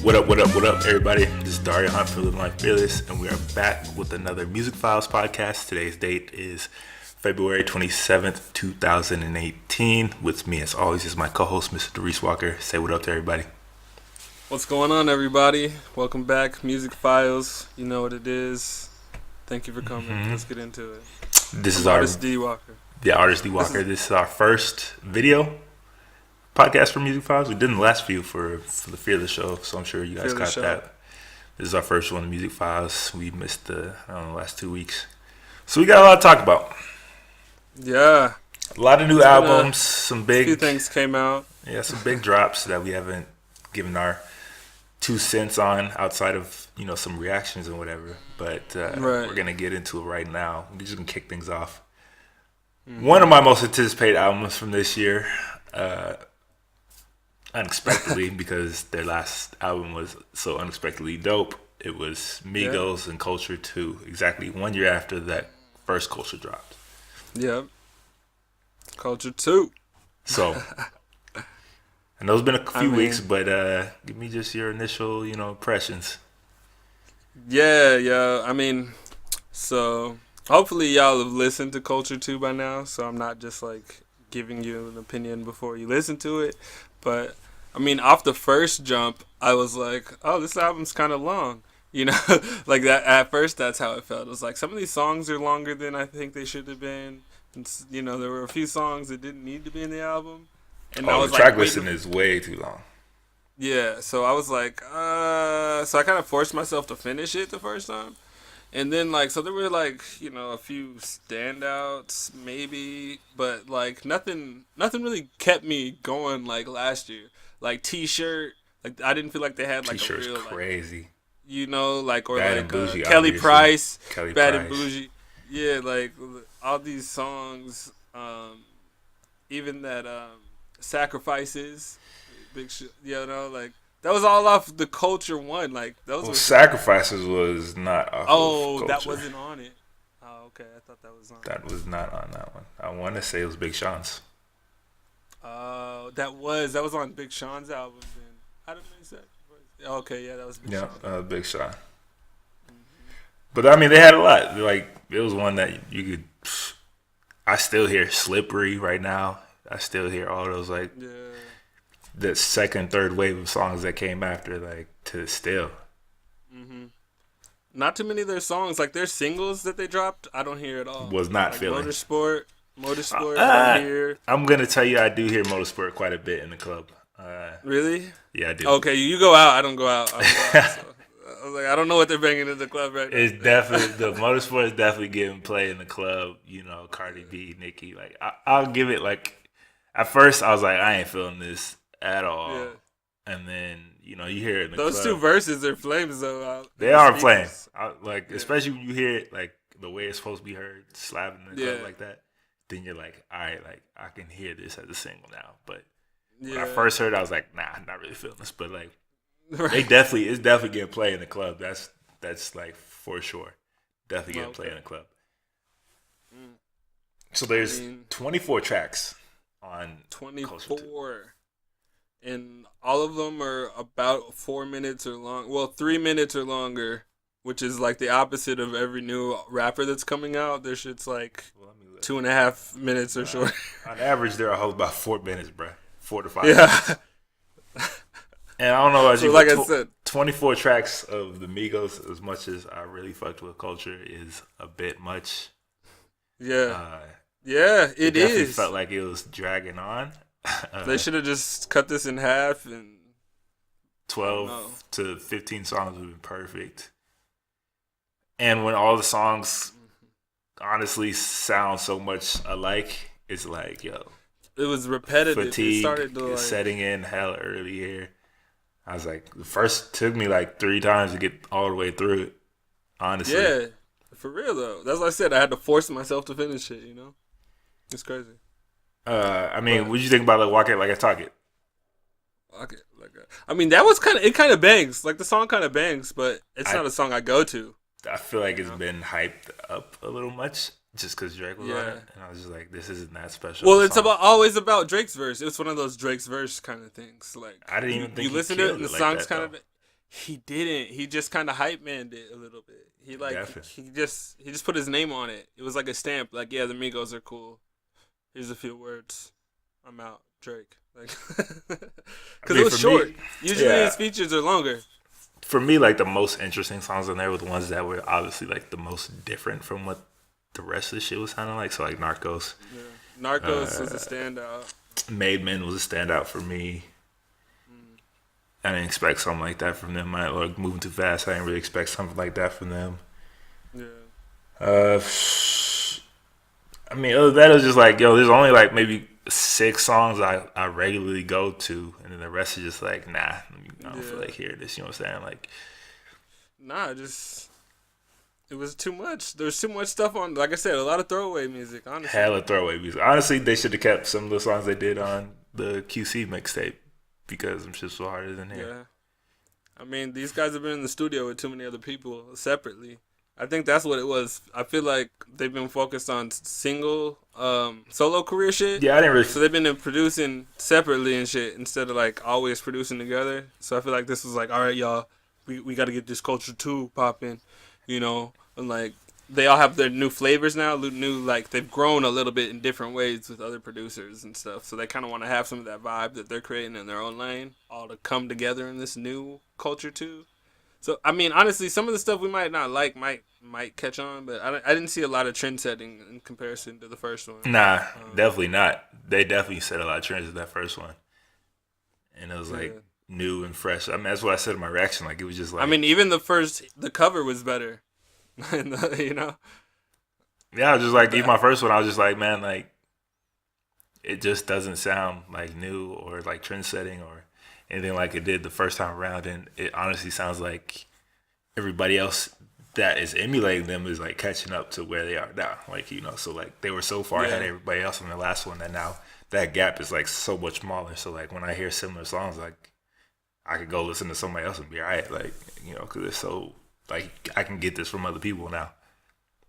What up, everybody? This is Dario Hunt for Living Life Fearless, and we are back with another Musicphiles podcast. Today's date is February 27th, 2018. With me, as always, is my co-host, Mr. Doris Walker. Say what up to everybody. What's going on, everybody? Welcome back, Musicphiles. You know what it is. Thank you for coming. Let's get into it. This is Artist D. Walker. Yeah, Artist D. Walker. This is our first video podcast for Musicphiles. We did the last few for the Fearless show, so I'm sure you guys got that. This is our first one, Musicphiles. We missed the last 2 weeks, so we got a lot to talk about. Yeah, a lot of new albums, some big few things came out. Yeah, some big drops that we haven't given our 2 cents on outside of some reactions and whatever. But we're gonna get into it right now. We're just gonna kick things off. One of my most anticipated albums from this year. Unexpectedly, because their last album was so unexpectedly dope. It was Migos and Culture 2, exactly 1 year after that first Culture dropped. Yep. Culture 2. So, I know it's been a few weeks, but give me just your initial, impressions. Yeah. I mean, so hopefully y'all have listened to Culture 2 by now, so I'm not just like giving you an opinion before you listen to it. But, I mean, off the first jump, I was like, oh, this album's kind of long. Like that. At first, that's how it felt. It was like, some of these songs are longer than I think they should have been. And, there were a few songs that didn't need to be in the album. And I was the track listing is way too long. Yeah, so I was like, so I kind of forced myself to finish it the first time. And then, so there were, a few standouts, maybe, but, nothing really kept me going, last year. T-Shirt, I didn't feel like they had, T-Shirt's a real, crazy. Or, Bad and Bougie, Kelly Price, Kelly Bad Price. and Bougie. Yeah, all these songs, even that, Sacrifices, big shit, that was all off the Culture one. Sacrifices was not off of Culture. That wasn't on it. Oh, okay. I thought that was on. That was not on that one. I want to say it was Big Sean's. That was on Big Sean's album. Then how did I say? Okay, yeah, that was Big Sean. Big Sean. But I mean, they had a lot. It was one that you could. I still hear "Slippery" right now. I still hear all those the second, third wave of songs that came after, to still. Not too many of their songs, their singles that they dropped, I don't hear at all. Was not feeling. Motorsport, I don't hear. I'm gonna tell you, I do hear Motorsport quite a bit in the club. Really? Yeah, I do. Okay, you go out, I don't go out. I was like, I don't know what they're banging in the club right now. It's definitely the Motorsport is definitely getting play in the club. Cardi B, Nicki. I'll give it At first, I was like, I ain't feeling this at all. Yeah. And then, you hear it in the club. Those 2 verses are flames, though. They are flames. Especially when you hear it, the way it's supposed to be heard, slapping in the club like that. Then you're like, all right, I can hear this as a single now. But when I first heard it, I was like, nah, I'm not really feeling this. But, it's definitely getting play in the club. That's for sure. Definitely getting play in the club. So there's 24 tracks on 24, and all of them are about 4 minutes or long. Well, 3 minutes or longer, which is the opposite of every new rapper that's coming out. Their shit's 2.5 minutes or short. On average, they're about 4 minutes, bro. 4 to 5 yeah. minutes. And I don't know, as I said, 24 tracks of the Migos, as much as I really fucked with Culture, is a bit much. Yeah. It is. Felt like it was dragging on. They should have just cut this in half, and 12 to 15 songs would have been perfect. And when all the songs honestly sound so much alike, it's yo. It was repetitive. Fatigue it started to setting in hell early here. I was the first took me 3 times to get all the way through it. Honestly. Yeah, for real though. That's what I said. I had to force myself to finish it. It's crazy. I mean, what did you think about Walk It Like I Talk It? I mean, that was it kind of bangs. The song kind of bangs, but it's not a song I go to. I feel like it's been hyped up a little much. just because Drake was on it, and I was just like, this isn't that special. Well, it's always about Drake's verse. It's one of those Drake's verse kind of things. Like I didn't even think you listen to it, and the song's kind of. He didn't. He just kind of hype manned it a little bit. He just put his name on it. It was like a stamp. Like, yeah, the Migos are cool. Here's a few words. I'm out. Drake. Like, because it was short. Usually his features are longer. For me, like the most interesting songs on there were the ones that were obviously like the most different from what the rest of the shit was sounding like. So like Narcos. Yeah. Narcos was a standout. Made Men was a standout for me. I didn't expect something like that from them. Like Moving Too Fast, I didn't really expect something like that from them. Yeah. I mean, other than that, it was just like, yo, there's only like maybe 6 songs I regularly go to, and then the rest is just like, nah, I don't feel like hearing this. You know what I'm saying? Like, nah, it was too much. There's too much stuff on. Like I said, a lot of throwaway music. Honestly, hella throwaway music. Honestly, they should have kept some of the songs they did on the QC mixtape. Because I'm just so harder than here. Yeah. I mean, these guys have been in the studio with too many other people separately. I think that's what it was. I feel like they've been focused on single, solo career shit. Yeah, I didn't really. So they've been producing separately and shit instead of like always producing together. So I feel like this was like, all right, y'all, we got to get this Culture 2 popping, you know, and like they all have their new flavors now, new like they've grown a little bit in different ways with other producers and stuff. So they kind of want to have some of that vibe that they're creating in their own lane, all to come together in this new Culture 2. So I mean, honestly, some of the stuff we might not like might catch on, but I didn't see a lot of trend setting in comparison to the first one. Nah, definitely not. They definitely set a lot of trends with that first one, and it was like new and fresh. I mean, that's what I said in my reaction. Like it was just like. I mean, even the cover was better. You know? Yeah, I was just like, even my first one, I was just like, man, like, it just doesn't sound like new or like trend setting or anything like it did the first time around. And it honestly sounds like everybody else that is emulating them is like catching up to where they are now. Like, you know, so like they were so far ahead of everybody else on the last one that now that gap is like so much smaller. So like when I hear similar songs, like I could go listen to somebody else and be all right, like, you know, because it's so. Like, I can get this from other people now.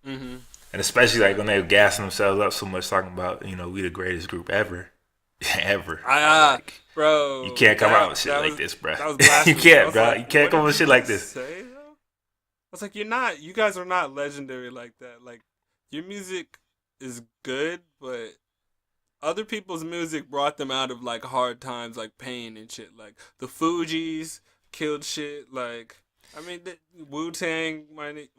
Mm-hmm. And especially, like, when they're gassing themselves up so much, talking about, you know, we the greatest group ever. Ever. Like, bro. You can't come out with shit like this, bro. You can't, bro. You can't come with shit like this. I was like, you guys are not legendary like that. Like, your music is good, but other people's music brought them out of, like, hard times, like pain and shit. Like, the Fugees killed shit, like... I mean, Wu-Tang, like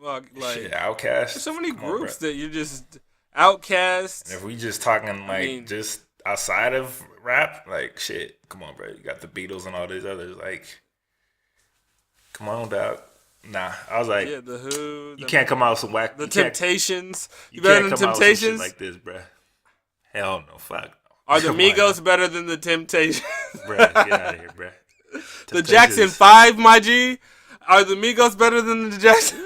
shit, Outkast. There's so many groups that you just Outkast. And if we just talking like just outside of rap, like shit, come on, bro. You got the Beatles and all these others. Like, come on, dog. Nah, I was like, the Who. You can't come out with some whack. The Temptations. You better than Temptations like this, bro. Hell no, fuck. Are the Migos better than the Temptations? Bro, get out of here, bro. The Jackson 5, my G. Are the Migos better than the Jackson?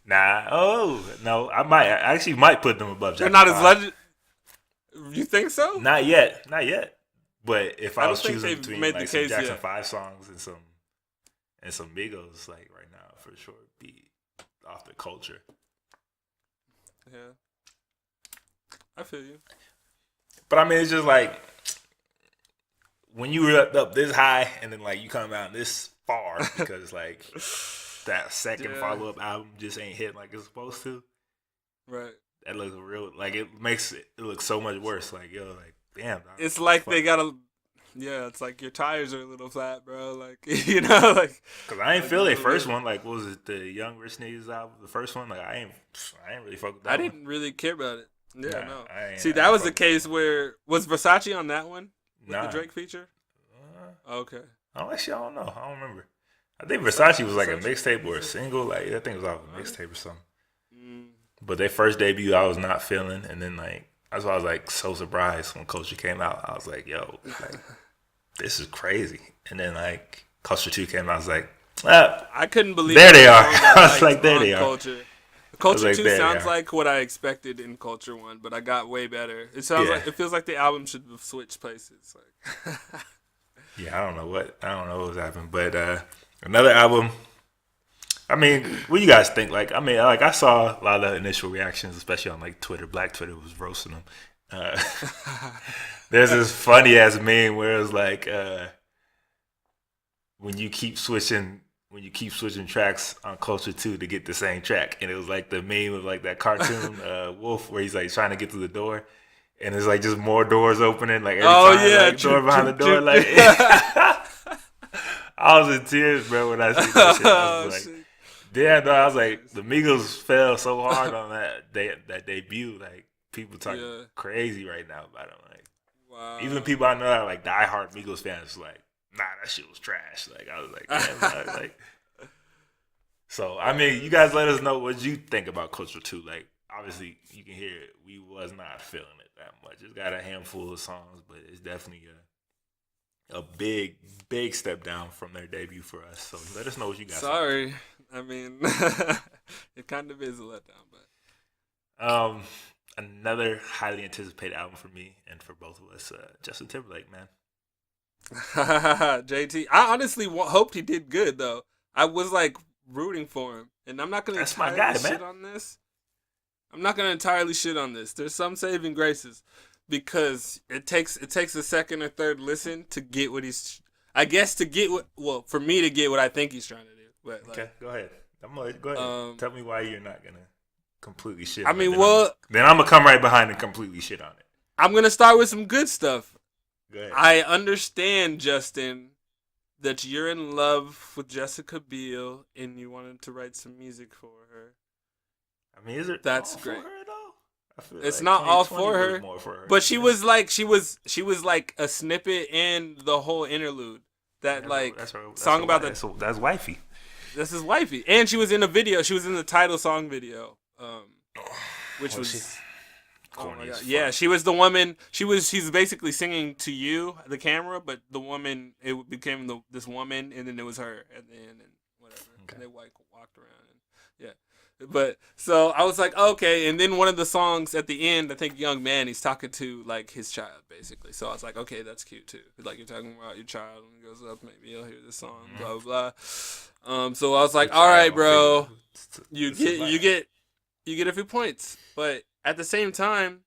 Nah. Oh no, I actually might put them above. They're not as legend. You think so? Not yet. But if I was choosing between like some Jackson 5 songs and some Migos, like right now for sure, be off the Culture. Yeah, I feel you. But I mean, it's just like when you were up this high and then like you come out this far because like that second follow-up album just ain't hitting like it's supposed to. Right. That looks real. Like it makes it look so much worse. Like yo, like damn. It's like they gotta. Yeah, it's like your tires are a little flat, bro. Like you know, like. Cause I ain't feel their first one. Like what was it, the Young Rich Niggas album? The first one. Like I ain't really fuck with that. I didn't really care about it. Yeah, no. See, I that was the case where was Versace on that one with the Drake feature. Okay. I don't know. I don't remember. I think Versace was like a mixtape or a single. Like I think it was off a mixtape or something. But their first debut, I was not feeling, and then like that's why I was like so surprised when Culture came out. I was like, "Yo, like this is crazy." And then like Culture 2 came out. I was like, I couldn't believe there they are. I was like, there they are. Culture 2 sounds like what I expected in Culture 1, but I got way better. It sounds like it feels like the album should have switched places. Like. Yeah, I don't know what was happening, but another album. I mean, what do you guys think? Like, I mean, like I saw a lot of initial reactions, especially on like Twitter. Black Twitter was roasting them. There's this funny ass meme where it was like, when you keep switching tracks on Culture 2 to get the same track, and it was like the meme of like that cartoon Wolf where he's like trying to get to the door, and it's like just more doors opening like every time, like door behind the door, like. I was in tears, bro, when I see that shit. I was like, damn, I was like, the Migos fell so hard on that debut. Like, people talking crazy right now about it. Like, wow. Even people I know that are like diehard Migos fans, like, nah, that shit was trash. Like, I was like, damn, like. So, I mean, you guys let us know what you think about Culture 2. Like, obviously, you can hear it. We was not feeling it that much. It's got a handful of songs, but it's definitely a big step down from their debut for us. So let us know what you guys think. I mean, it kind of is a letdown, but another highly anticipated album for me and for both of us, Justin Timberlake, man. JT, I honestly hoped he did good though. I was like rooting for him, and I'm not gonna shit on this. I'm not gonna entirely shit on this. There's some saving graces. Because it takes a second or third listen to get what he's, I guess for me to get what I think he's trying to do. But like, okay, go ahead. Go ahead. Tell me why you're not gonna completely shit. I mean, then I'm gonna come right behind and completely shit on it. I'm gonna start with some good stuff. Go ahead. I understand, Justin, that you're in love with Jessica Biel and you wanted to write some music for her. I mean, is it? That's all great. For her, though? It's like not all for her, but she yeah. was like a snippet in the whole interlude that that's song about that's wifey. This is wifey, and she was in a video. She was in the title song video, which was oh my god, yeah. She was the woman. She's basically singing to you, the camera, but the woman it became this woman, and then it was her at the end and whatever. Okay. And they walked around and yeah. But so I was like, okay, and then one of the songs at the end, I think Young Man, he's talking to like his child basically. So I was like, okay, that's cute too. Like you're talking about your child and he goes up, maybe he'll hear this song, blah blah blah. So I was like, all right, bro, you get a few points. But at the same time,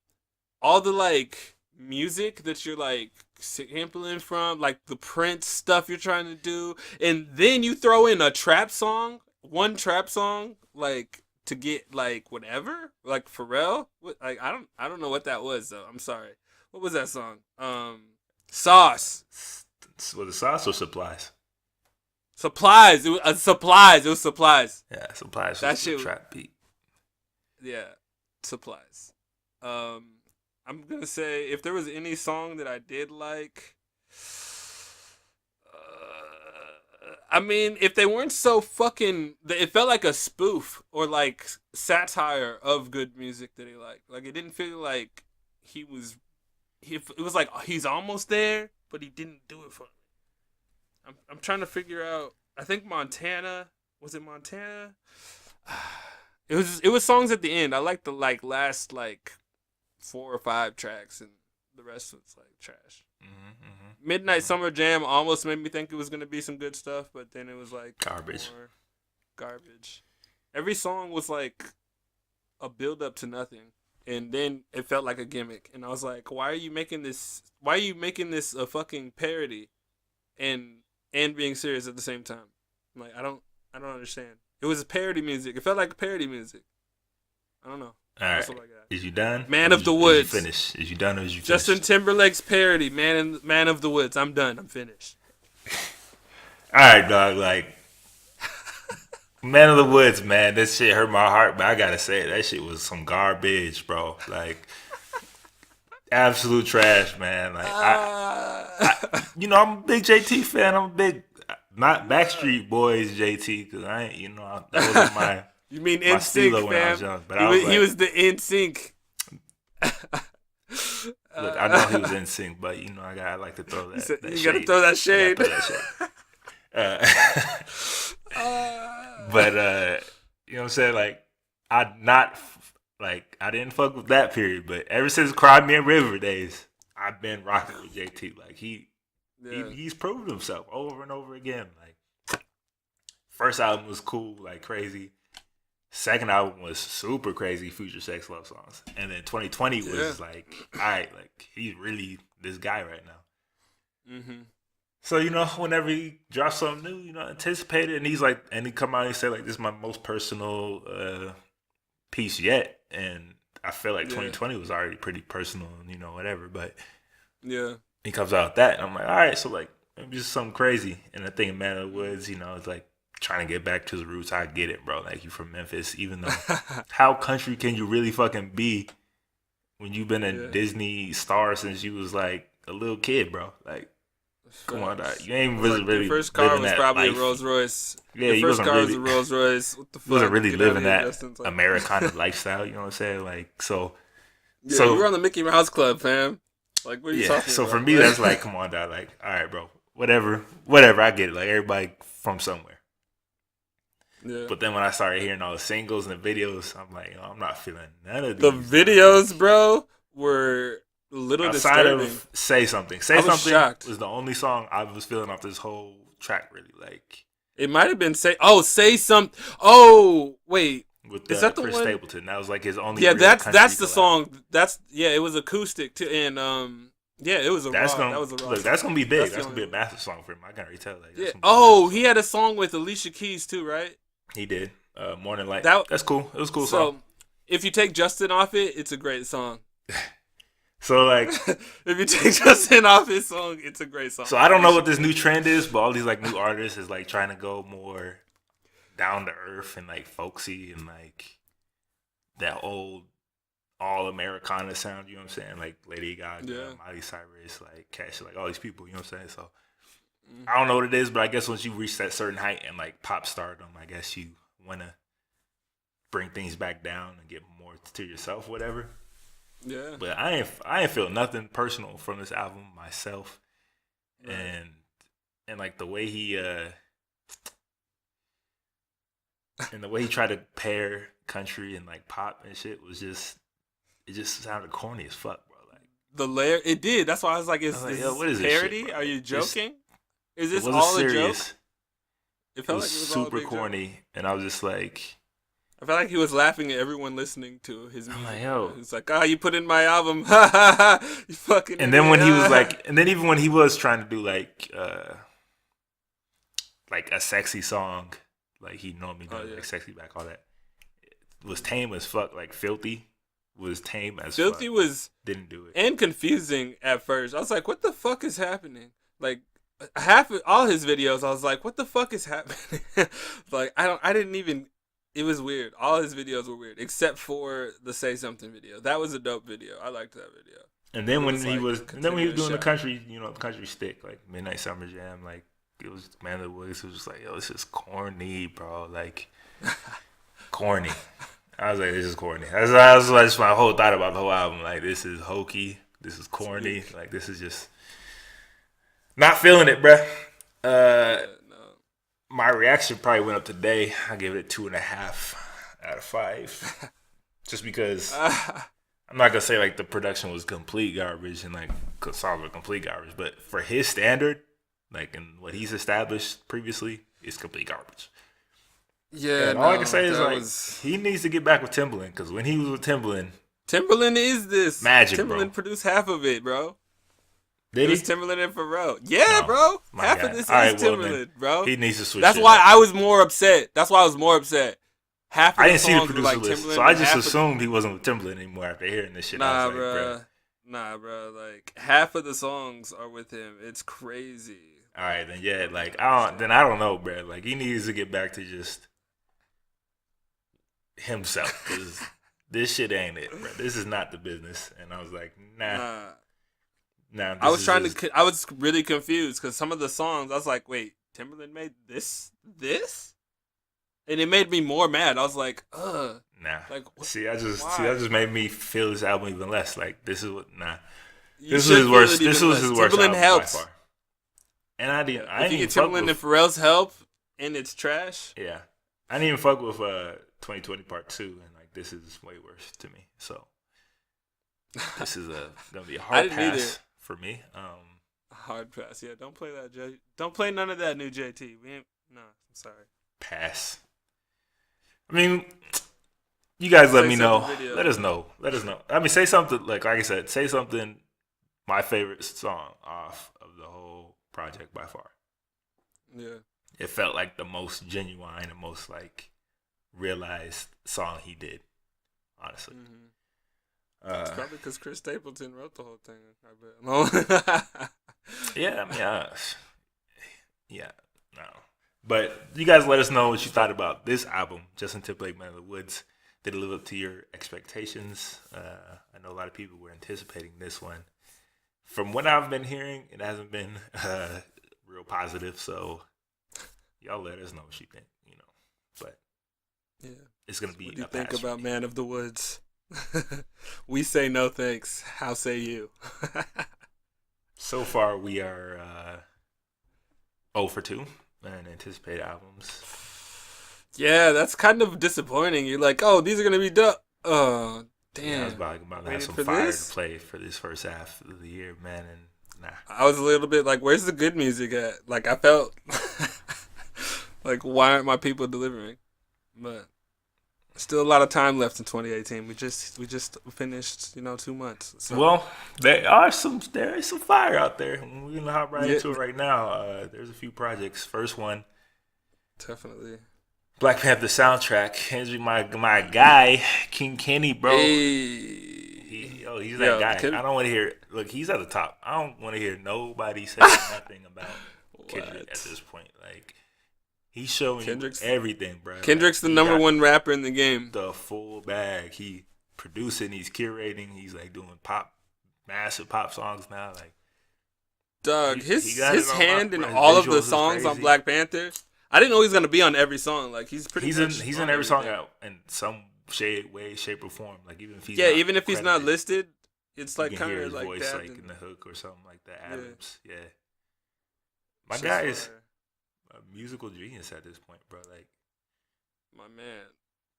all the like music that you're like sampling from, like the Prince stuff you're trying to do, and then you throw in a trap song, one trap song, like. To get like whatever, like Pharrell, like I don't know what that was though. I'm sorry. What was that song? Sauce. Was it Sauce or Supplies? Supplies. It was Supplies. It was Supplies. Yeah, Supplies. That shit. Trap beat. Yeah, Supplies. I'm gonna say if there was any song that I did like. I mean, if they weren't so fucking... It felt like a spoof or, like, satire of good music that he liked. Like, it didn't feel like he was... It was like, he's almost there, but he didn't do it for me. I'm trying to figure out... I think Montana... Was it Montana? It was songs at the end. I liked the, like, last, like, 4 or 5 tracks, and the rest was, like, trash. Midnight Summer Jam almost made me think it was going to be some good stuff, but then it was like garbage. Every song was like a build up to nothing, and then it felt like a gimmick. And I was like, why are you making this a fucking parody and being serious at the same time? I'm like, I don't understand. It was parody music. It felt like parody music. I don't know. All right. Is you done? Man of the Woods. Is you finished? Is you done or is you finished? Justin Timberlake's parody, Man of the Woods. I'm done. I'm finished. All right, dog. Like, Man of the Woods, man. This shit hurt my heart, but I gotta say it. That shit was some garbage, bro. Like, absolute trash, man. Like, I'm a big JT fan. I'm a big, not Backstreet Boys JT, because I ain't, that wasn't my. You mean NSYNC, fam? He was the NSYNC. Look, I know he was NSYNC, but I like to throw that. You gotta throw that shade. But you know what I'm saying? Like, I didn't fuck with that period, but ever since Cry Me a River days, I've been rocking with JT. Like he's proven himself over and over again. Like, first album was cool, like crazy. Second album was super crazy, Future Sex Love Songs. And then 2020 was like, all right, like he's really this guy right now. Mm-hmm. So, whenever he drops something new, anticipate it. And he's like, and he come out and he say, like, this is my most personal piece yet. And I feel like 2020 was already pretty personal and, whatever. But yeah, he comes out with that. And I'm like, all right, so, like, maybe just something crazy. And I think Man of the Woods, it's like trying to get back to the roots. I get it, bro. Like, you from Memphis, even though how country can you really fucking be when you've been a Disney star since you was, like, a little kid, bro? Like, come on, dog. You ain't really your first car was probably life. A Rolls Royce. Yeah, your first car was a Rolls Royce. What the fuck? You wasn't really living that Americana lifestyle. You know what I'm saying? Like, so you were on the Mickey Mouse Club, fam. Like, what are you talking about? So for me, that's like, come on, dog. Like, all right, bro. Whatever. I get it. Like, everybody from somewhere. Yeah. But then when I started hearing all the singles and the videos, I'm like, I'm not feeling none of these. The videos, bro, were a little disturbing. Of Say Something. Say Something shocked. Was the only song I was feeling off this whole track, really. Like, it might have been Say Something. Oh, wait. With is that the Chris one? Stapleton. That was like his only. Yeah, that's the song. It was acoustic too, and it was that was a raw. Look, that's gonna be big. That's gonna be a massive song for him. I can already tell. Like, he had a song with Alicia Keys too, right? He did. Morning Light. That's cool. It was a cool song. So, if you take Justin off it, it's a great song. So, like, if you take Justin off his song, it's a great song. So I don't know what this new trend is, but all these like new artists is like trying to go more down to earth and like folksy and like that old all Americana sound. You know what I'm saying? Like Lady Gaga, Miley Cyrus, like Cash, like all these people. You know what I'm saying? So I don't know what it is, but I guess once you reach that certain height and like pop stardom, I guess you want to bring things back down and get more to yourself, whatever. Yeah, but I ain't feel nothing personal from this album myself, right. and like the way he tried to pair country and like pop and shit was just sounded corny as fuck, bro. Like the layer it did. That's why I was like, is what is parody? This shit, Are you joking? Is this all serious. A joke? It felt like it was super corny, joke. And I was just like. I felt like he was laughing at everyone listening to his music. I'm like, yo. He's like, you put in my album. Ha ha ha. You fucking. And then when he was like, and then even when he was trying to do like a sexy song, like he normally does, like Sexy Back, all that, it was tame as fuck. Like Filthy was tame as fuck. Filthy was. Didn't do it. And confusing at first. I was like, what the fuck is happening? Like, half of all his videos, I was like, what the fuck is happening? Like, I didn't even. It was weird. All his videos were weird, except for the Say Something video. That was a dope video. I liked that video. And then when he was doing the country, country stick, like Midnight Summer Jam, like it was Man of the Woods. It was just like, yo, this is corny, bro. Like corny. I was like, this is corny. That's just my whole thought about the whole album. Like, this is hokey. This is corny. Like, this is just not feeling it, bruh. My reaction probably went up today. I gave it a 2.5 out of 5. Just because I'm not gonna say like the production was complete garbage and like songs were complete garbage, but for his standard, like and what he's established previously, it's complete garbage. Yeah, and all I can say is like he needs to get back with Timbaland, because when he was with Timbaland is this magic. Timbaland produced half of it, bro. Did he? Timbaland and Pharrell. Yeah, no, bro. Half of this is Timbaland, bro. He needs to switch. That's why I was more upset. Half of I the didn't see the songs producer like list, Timbaland, so I just assumed he wasn't with Timbaland anymore after hearing this shit. Nah, I was like, bro. Like half of the songs are with him. It's crazy. All right, then yeah, like I don't know, bro. Like he needs to get back to just himself, because this shit ain't it, bro. This is not the business. And I was like, nah. I was really confused because some of the songs I was like, wait, Timbaland made this, and it made me more mad. I was like, ugh. Nah. Like, that just made me feel this album even less. Like this is what This was his worst. This was his worst album by far. And I didn't. If you get Timbaland and Pharrell's help, and it's trash. Yeah, I didn't even fuck with 2020 Part 2, and like this is way worse to me. So this is gonna be a hard pass for me. Hard pass. Yeah, don't play that. Don't play none of that new JT. I'm sorry. Pass. I mean, you guys let me know. Let us know. I mean, say something like I said. Say something. My favorite song off of the whole project by far. Yeah. It felt like the most genuine and most like realized song he did, honestly. It's probably because Chris Stapleton wrote the whole thing. I bet. Yeah, I mean, yeah, no. But you guys let us know what you thought about this album, Justin Timberlake, Man of the Woods. Did it live up to your expectations? I know a lot of people were anticipating this one. From what I've been hearing, it hasn't been real positive. So y'all let us know what you think, But yeah, it's gonna be. What do you think about Man of the Woods? We say no thanks. How say you? So far, we are 0 for 2 in anticipated albums. Yeah, that's kind of disappointing. You're like, oh, these are gonna be dope. Oh, damn. Yeah, I was about to have some fire to play for this first half of the year, man, and nah. I was a little bit like, where's the good music at? Like, I felt like, why aren't my people delivering? But still a lot of time left in 2018. We just finished, 2 months. So. Well, there is some fire out there. We're gonna hop right into it right now. There's a few projects. First one, definitely Black Panther soundtrack. Kendrick, my guy, King Kenny, bro. Hey. He's that guy. I don't want to hear. Look, he's at the top. I don't want to hear nobody say nothing about Kendrick at this point. Like, he's showing everything, bro. Kendrick's the number one rapper in the game. The full bag. He producing. He's curating. He's like doing massive pop songs now. Like, Dog, his hand in all of the songs on Black Panther. I didn't know he was gonna be on every song. Like, he's in every song out in some way, shape, or form. Like, even if he's not listed, it's like kind of like voice, that. like in the hook or something like that. Adams, yeah. My guy is a musical genius at this point, bro. Like, my man.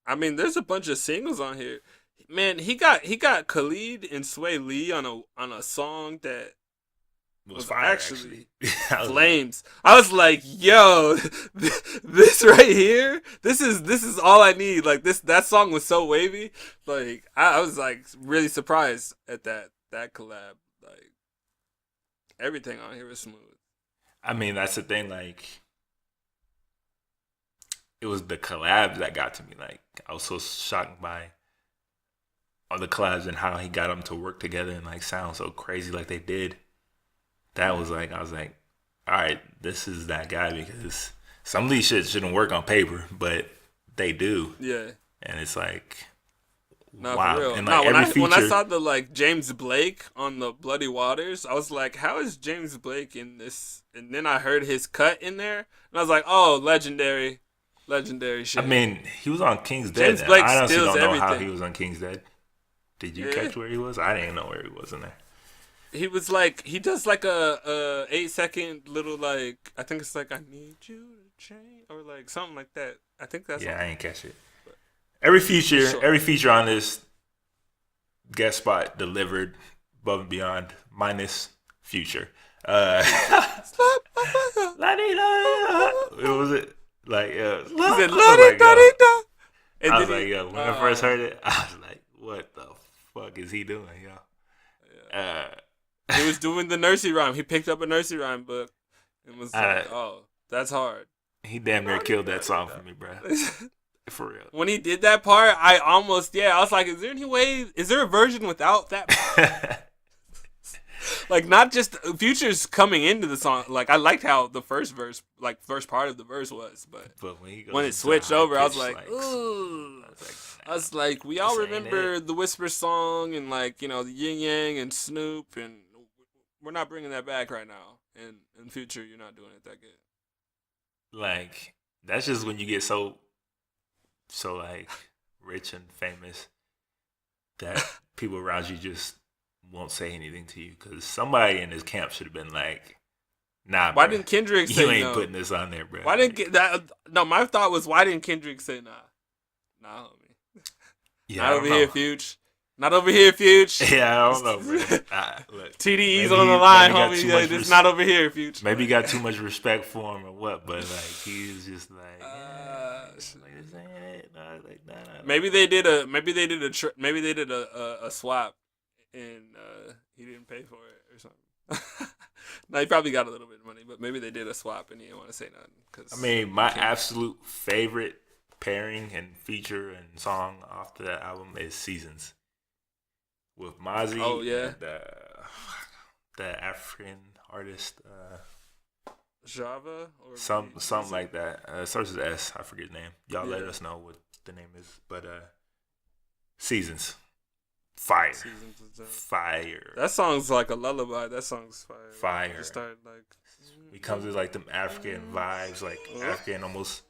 I mean, there's a bunch of singles on here. Man, he got Khalid and Sway Lee on a song that was fire, actually flames. I was like, yo, this right here, this is all I need. Like, that song was so wavy. Like, I was like really surprised at that collab. Like, everything on here was smooth. I mean, that's the thing. Like, it was the collabs that got to me. Like, I was so shocked by all the collabs and how he got them to work together and like sound so crazy like they did. That was like, I was like, all right, this is that guy, because some of these shit shouldn't work on paper, but they do. Yeah. And it's like, wow. For real. And like, when I saw the like James Blake on the Bloody Waters, I was like, how is James Blake in this? And then I heard his cut in there, and I was like, oh, legendary shit. I mean, he was on King's Dead. James Blake I honestly steals don't know everything. how he was on King's Dead. Did you catch where he was? I didn't know where he was in there. He was like, he does like a 8-second little like, I think it's like, I need you to change, or like something like that. I think that's. Yeah, I ain't catch it. Every feature on this guest spot delivered above and beyond, minus Future. What was it? Like, I was like, yo, when I first heard it, I was like, what the fuck is he doing, yo? Yeah. He was doing the nursery rhyme. He picked up a nursery rhyme book and was like, oh, that's hard. He damn near killed that song for me, bro. For real. When he did that part, I was like, is there a version without that part? Like, not just Future's coming into the song. Like, I liked how the first part of the verse was, but when it switched over, I was like, ooh. I was like, we all remember the Whisper song and like, the Yin Yang and Snoop, and we're not bringing that back right now. And in Future, you're not doing it that good. Like, that's just when you get so like rich and famous that people around you just won't say anything to you, because somebody in this camp should have been like, nah, why bro, didn't Kendrick say you ain't putting this on there, bro? Why didn't that? No, my thought was, why didn't Kendrick say nah, homie? Yeah, not over here, Fuge. Not over here, Fuge. Yeah, I don't know, bro. Look, TDE's on the line, homie. Like, it's not over here, Fuge. Maybe he got too much respect for him or what, but like, he's just like, maybe they did a swap, and he didn't pay for it or something. No, he probably got a little bit of money, but maybe they did a swap and he didn't want to say nothing. I mean, my absolute favorite pairing and feature and song off that album is Seasons with Mozzie. Oh yeah, and, the African artist. Java or something like that. It starts with S. I forget the name. Y'all let us know what the name is. But Seasons. Fire. Seasons was fire. That song's like a lullaby. That song's fire. Fire. It started like he comes with like them African vibes, like African almost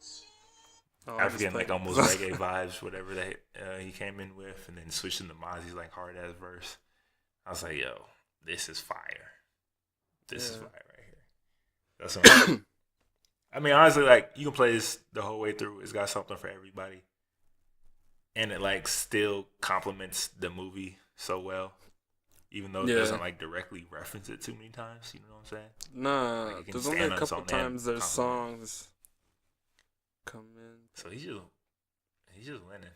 like almost reggae vibes, whatever that he came in with, and then switching to Mozzie's like hard ass verse. I was like, yo, this is fire. This is fire right here. That's what I mean, honestly, like you can play this the whole way through. It's got something for everybody, and it like still complements the movie so well, even though it doesn't like directly reference it too many times. You know what I'm saying? Nah, like there's only a couple times there's songs come in. So he's just winning.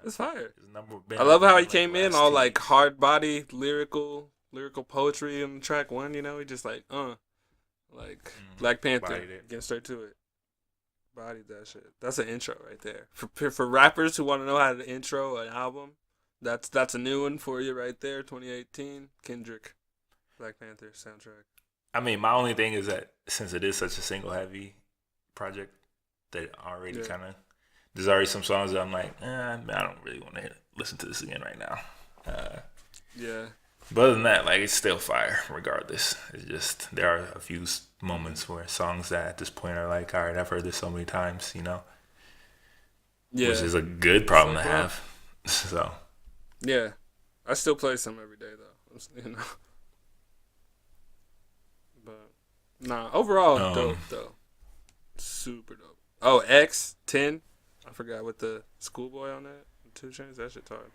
It's fire. Number I love how he came in all like hard body, lyrical poetry in track one. You know, he just like Black Panther, getting straight to it. Bodied that shit. That's an intro right there. For rappers who want to know how to intro an album, that's a new one for you right there. 2018, Kendrick, Black Panther soundtrack. I mean, my only thing is that since it is such a single heavy project, that already kind of there's already some songs that I'm like, I don't really want to listen to this again right now. But other than that, like it's still fire regardless. It's just there are a few moments where songs that at this point are like, all right, I've heard this so many times, you know. Yeah. Which is a good problem to have. So. Yeah, I still play some every day though, you know. But nah, overall dope though, super dope. Oh, X10, I forgot what the Schoolboy on that 2 Chainz. That shit hard.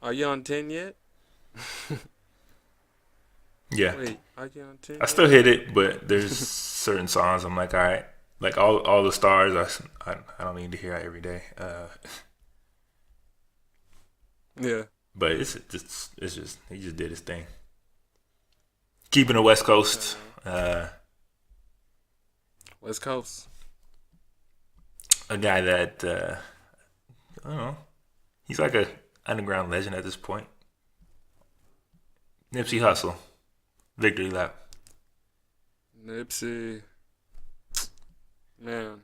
Are you on 10 yet? Yeah. Wait, are you on 10? I still hit it, but there's certain songs I'm like, all right, like all the stars. I don't need to hear that every day. Yeah. But it's just he just did his thing. Keeping the West Coast. West Coast. A guy that I don't know. He's like a underground legend at this point. Nipsey Hussle. Victory Lap. Nipsey. Man.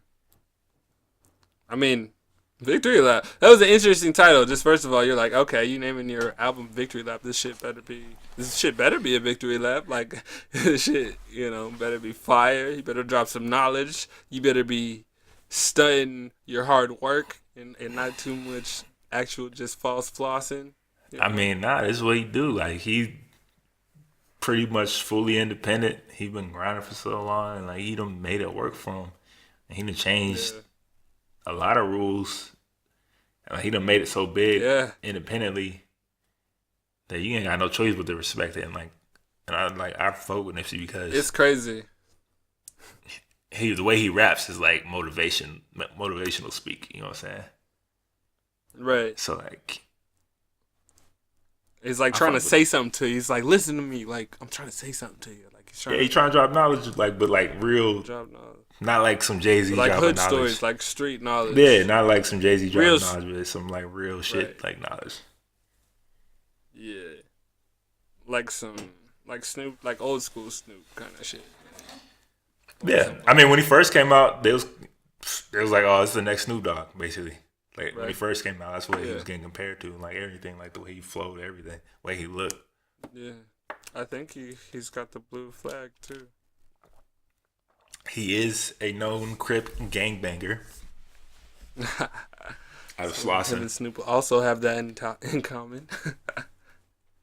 I mean, Victory Lap. That was an interesting title. Just first of all, you're like, okay, you naming your album Victory Lap. This shit better be a victory lap. Like, this shit, better be fire. You better drop some knowledge. You better be studying your hard work and not too much actual just false flossing. I mean, this is what he do. Like, he pretty much fully independent. He been grinding for so long, and like he done made it work for him. And he done changed a lot of rules. And he done made it so big independently that you ain't got no choice but to respect it. And I vote with Nipsey because it's crazy. The way he raps is like motivational speak. You know what I'm saying? Right. So like, he's like trying to say something to you. He's like, listen to me. Like, I'm trying to say something to you. Like, he's trying to drop knowledge, but real. Drop knowledge. Not like some Jay-Z like dropping hood knowledge. Stories, like street knowledge. Yeah, not like some Jay-Z dropping knowledge, but some like real shit, like knowledge. Yeah. Like Snoop, like old school Snoop kind of shit. Yeah. I mean, when he first came out, there was like, oh, it's the next Snoop Dogg, basically. Like, when he first came out, that's what he was getting compared to. Like, everything, like the way he flowed, everything, the way he looked. Yeah. I think he's got the blue flag, too. He is a known Crip gangbanger. Out of Slauson. Him and Snoop also have that in common.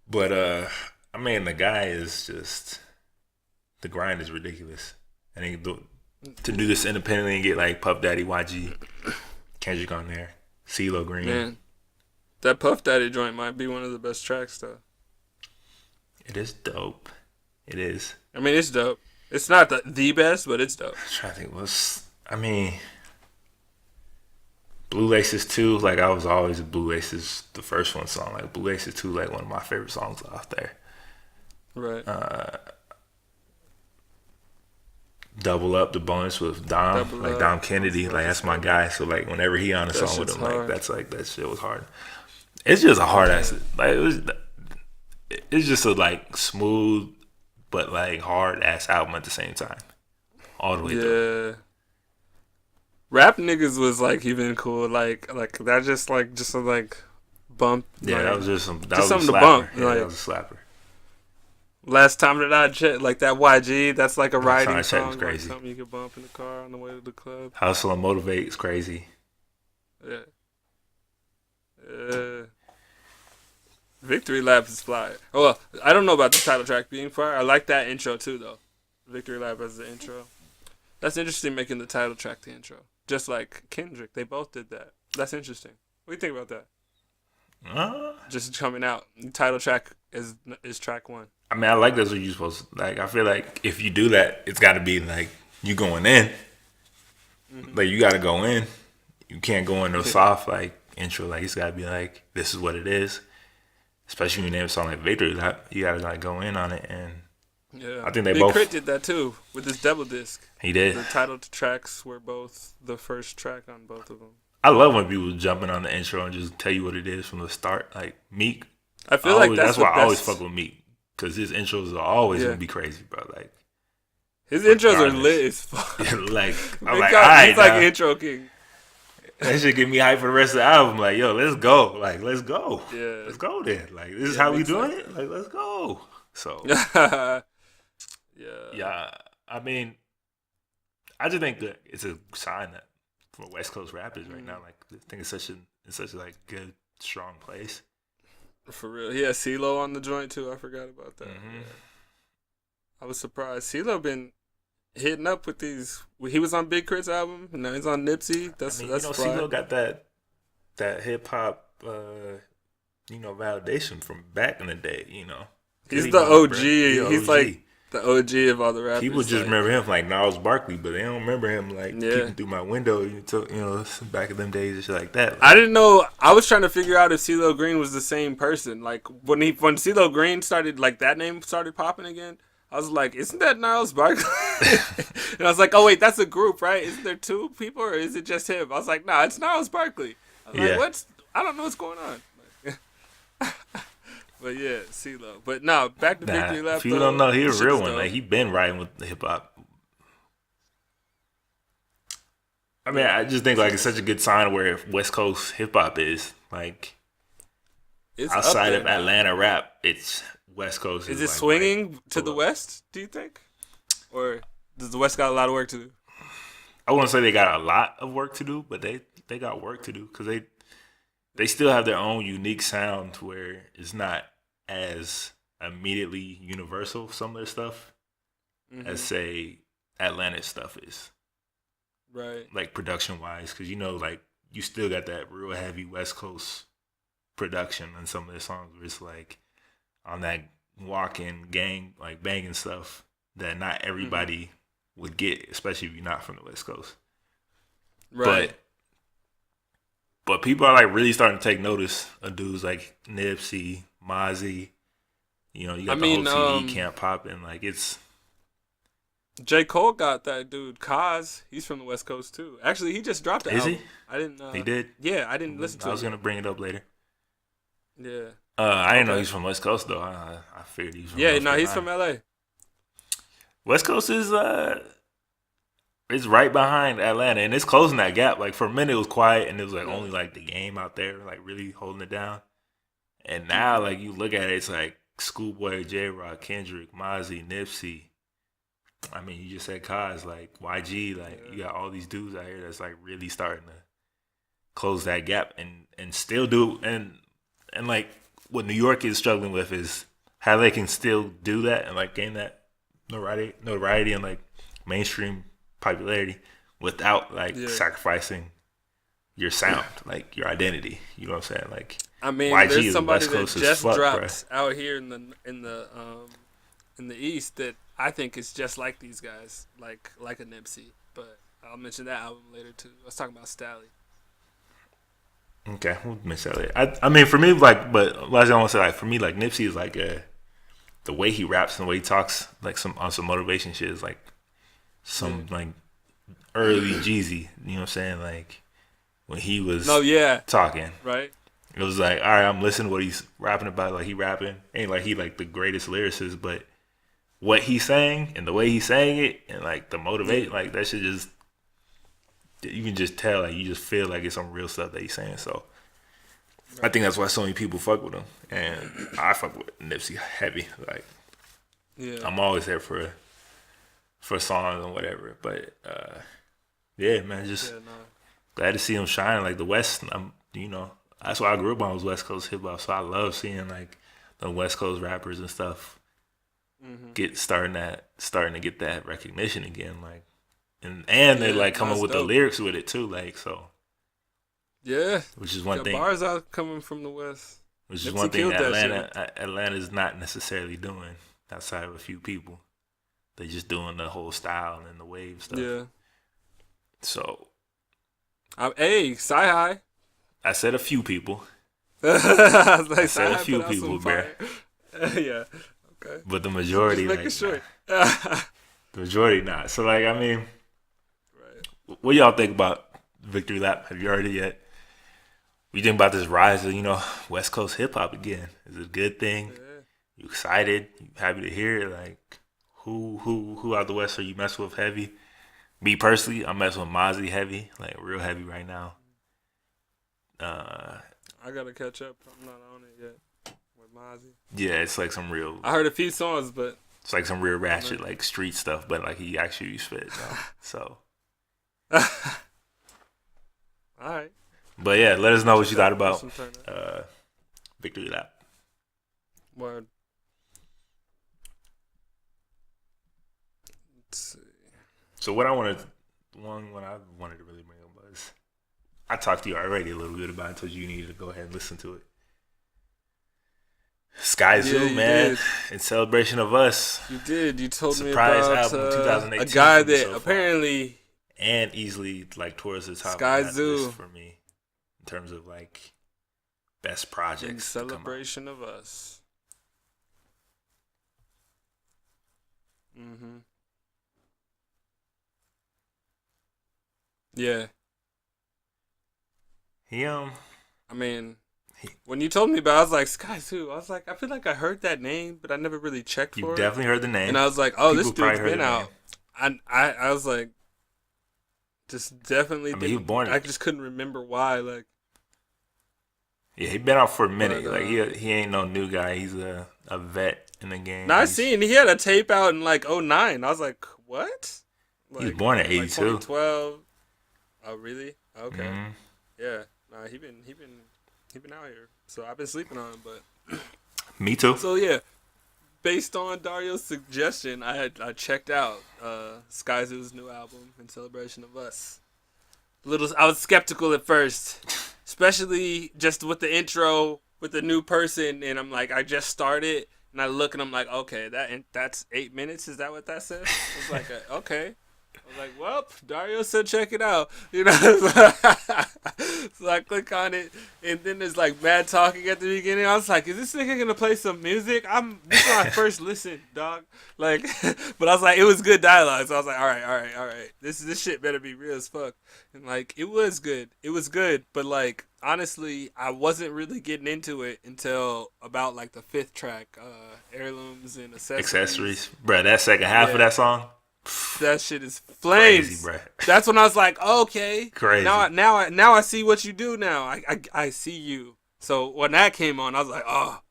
But, I mean, the guy is just... The grind is ridiculous. And to do this independently and get, like, Puff Daddy, YG, Kendrick on there, CeeLo Green. Man, that Puff Daddy joint might be one of the best tracks, though. It is dope. It is. I mean, it's dope. It's not the best, but it's dope. I'm trying to think Blue Laces 2, like I was always a Blue Laces, the first one song. Like Blue Laces 2, like one of my favorite songs off there. Right. Double Up the bonus with Dom, Dom Kennedy, like that's my guy. So like whenever he on a song with him, like that's like that shit was hard. It's just a hard ass, like it's just a like smooth but like hard ass album at the same time, all the way through. Rap niggas was like even cool, like that just a like bump. Yeah, like, that was just something to bump. Yeah, like, that was a slapper. Last time that I checked, like that YG, that's like a riding song, was crazy. Like something you could bump in the car on the way to the club. Hustle and Motivate is crazy. Yeah. Victory Lap is fly. Oh, well, I don't know about the title track being fire. I like that intro too, though. Victory Lap as the intro. That's interesting, making the title track the intro. Just like Kendrick, they both did that. That's interesting. What do you think about that? Just coming out. The title track is track one. I mean, I like that's what you're supposed to, like, I feel like if you do that, it's got to be, like, you going in. Mm-hmm. Like, you got to go in. You can't go in no soft, like, intro. Like, it's got to be, like, this is what it is. Especially when you name a song like Victory Lap, you got to, like, go in on it. And yeah, I think they Big both. Crit did that, too, with his double disc. He did. The title tracks were both the first track on both of them. I love when people jumping on the intro and just tell you what it is from the start. Like, Meek. I feel like that's why I always fuck with Meek. Because his intros are always going to be crazy, bro. Like, his intros are lit as fuck. Like, I'm like, all right, he's like intro king. That should get me hyped for the rest of the album. Like, yo, let's go. Like, let's go. Yeah. Let's go then. Like, this is how we doing it? Like, let's go. So, yeah. I mean, I just think that it's a sign that for West Coast rappers right now, like, I think it's such a like good, strong place. For real. He has CeeLo on the joint too. I forgot about that. Mm-hmm. Yeah. I was surprised. CeeLo been hitting up with these. He was on Big Crit's album. Now he's on Nipsey. That's CeeLo got that hip hop validation from back in the day, He's the OG. He's like the OG of all the rappers. People just remember him like Gnarls Barkley, but they don't remember him like peeking through my window, back in them days and shit like that. Like, I didn't know. I was trying to figure out if CeeLo Green was the same person. Like when CeeLo Green started, like that name started popping again. I was like, isn't that Gnarls Barkley? And I was like, oh wait, that's a group, right? Isn't there two people or is it just him? I was like, nah, it's Gnarls Barkley. I was like, I don't know what's going on. But yeah, CeeLo. But no, back to Victory Lap. If you don't know, he's a real one. Like, he been riding with the hip hop. I mean, I just think like it's such a good sign where West Coast hip hop is. Like, it's outside of Atlanta rap, it's West Coast. Is it like, swinging to the West, do you think? Or does the West got a lot of work to do? I wouldn't say they got a lot of work to do, but they got work to do because they still have their own unique sound where it's not as immediately universal, some of their stuff, as, say, Atlanta stuff is. Right. Like, production-wise, because, like, you still got that real heavy West Coast production on some of their songs where it's, like, on that walking gang, like, banging stuff that not everybody would get, especially if you're not from the West Coast. Right. But people are like really starting to take notice of dudes like Nipsey, Mozzie. You got the whole TDE camp popping. Like it's. J. Cole got that dude Kaz. He's from the West Coast too. Actually, he just dropped the album. Is he? I didn't. He did. Yeah, I didn't listen to it. I was gonna bring it up later. Yeah. I didn't know he's from West Coast though. I figured he's from. Yeah, he's from LA. West Coast is it's right behind Atlanta, and it's closing that gap. Like, for a minute, it was quiet, and it was, like, only, like, the Game out there, like, really holding it down. And now, like, you look at it, it's, like, Schoolboy, J-Rock, Kendrick, Mozzie, Nipsey. I mean, you just said Kaz, like, YG. Like, you got all these dudes out here that's, like, really starting to close that gap and still do. And like, what New York is struggling with is how they can still do that and, like, gain that notoriety and, like, mainstream popularity without like sacrificing your sound, like your identity. You know what I'm saying? Like, I mean, YG there's somebody that just dropped out here in the East that I think is just like these guys, like a Nipsey. But I'll mention that album later too. I was talking about Stally. Okay, we'll mention that later. I mean, for me, like, but last thing I want to say, like, for me, like, Nipsey is like the way he raps and the way he talks, like on some motivation shit, is like some like early Jeezy. You know what I'm saying? Like when he was talking, right? It was like, all right, I'm listening to what he's rapping about. Like he rapping, ain't like he like the greatest lyricist, but what he's saying and the way he's saying it and like the motivate, like that shit just, you can just tell, like you just feel like it's some real stuff that he's saying. So I think that's why so many people fuck with him, and I fuck with Nipsey heavy. Like, I'm always there for songs and whatever. But yeah, man, just glad to see him shine. Like the West, that's why I grew up on was West Coast hip hop. So I love seeing like the West Coast rappers and stuff starting to get that recognition again. Like, and they're like coming with the lyrics with it too. Like so. Yeah, which is one thing. Bars out coming from the West. Which is one thing Atlanta's not necessarily doing outside of a few people. They just doing the whole style and the wave stuff. Yeah. So. Hey, Sci-Hi. I said a few people. I said a few people, bro. Yeah. Okay. But the majority, just making sure. The majority not. So like, I mean, what y'all think about Victory Lap? Have you heard it yet? What you think about this rise of, West Coast hip hop again? Is it a good thing? Yeah. You excited? You happy to hear it? Like, who out the West are you messing with heavy? Me personally, I'm messing with Mozzie heavy, like real heavy right now. I gotta catch up. I'm not on it yet with Mozzie. Yeah, it's like some real. I heard a few songs, but it's like some real ratchet, like street stuff, but like he actually spit. So. All right. But yeah, let us know what you thought about Victory Lap. Word. Let's see. So what I wanted to really bring up was, I talked to you already a little bit about it, told you needed to go ahead and listen to it. Skyzoo, man, in celebration of us. You did. You told Surprise me about album 2018 a guy that apparently and easily like towards the top Skyzoo of that list for me in terms of like best projects. In celebration of us. Mm-hmm. Yeah. When you told me about it, I was like, Skyzoo. I was like, I feel like I heard that name, but I never really checked for it. You definitely heard the name. And I was like, oh, this dude's been out. I was like, just definitely. He was born. I just couldn't remember why. Like, yeah, he been out for a minute. But, like he ain't no new guy. He's a vet in the game. I seen he had a tape out in like 2009. I was like, what? Like, he was born in 82. Like 2012. Oh really? Okay. Mm-hmm. Yeah. Nah, he been out here. So I've been sleeping on him, but me too. So yeah, based on Dario's suggestion, I checked out Skyzoo's new album in celebration of us. I was skeptical at first, especially just with the intro with the new person, and I'm like, I just started, and I look and I'm like, okay, that's 8 minutes. Is that what that says? It's like, okay. I was like, well, Dario said check it out. So I click on it, and then there's like mad talking at the beginning. I was like, is this nigga gonna play some music? This is when I first listened, dog. Like, but I was like, it was good dialogue. So I was like, all right. This shit better be real as fuck. And like, it was good. But like, honestly, I wasn't really getting into it until about like the 5th track, Heirlooms and Accessories. Bruh, that second half of that song. That shit is flames. Crazy, bro. That's when I was like, okay, crazy. Now I see what you do. Now I see you. So when that came on, I was like, oh,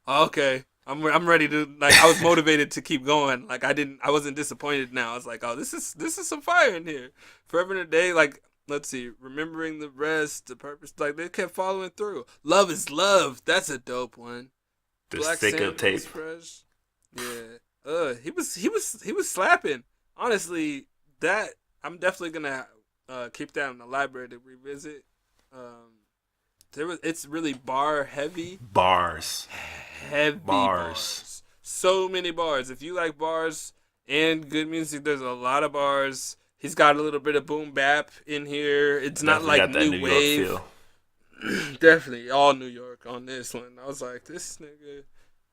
okay, I'm ready to, like, I was motivated to keep going. Like I wasn't disappointed. Now I was like, oh, this is some fire in here. Forever and a Day, like, let's see, Remembering the Rest, The Purpose, like they kept following through. Love is Love, that's a dope one. The Stick Up Tape. Fresh. Yeah. He was slapping. Honestly, that I'm definitely gonna keep that in the library to revisit. It's really bar heavy. Heavy bars. So many bars. If you like bars and good music, there's a lot of bars. He's got a little bit of boom bap in here. It's definitely not like new wave. Definitely all New York on this one. I was like, this nigga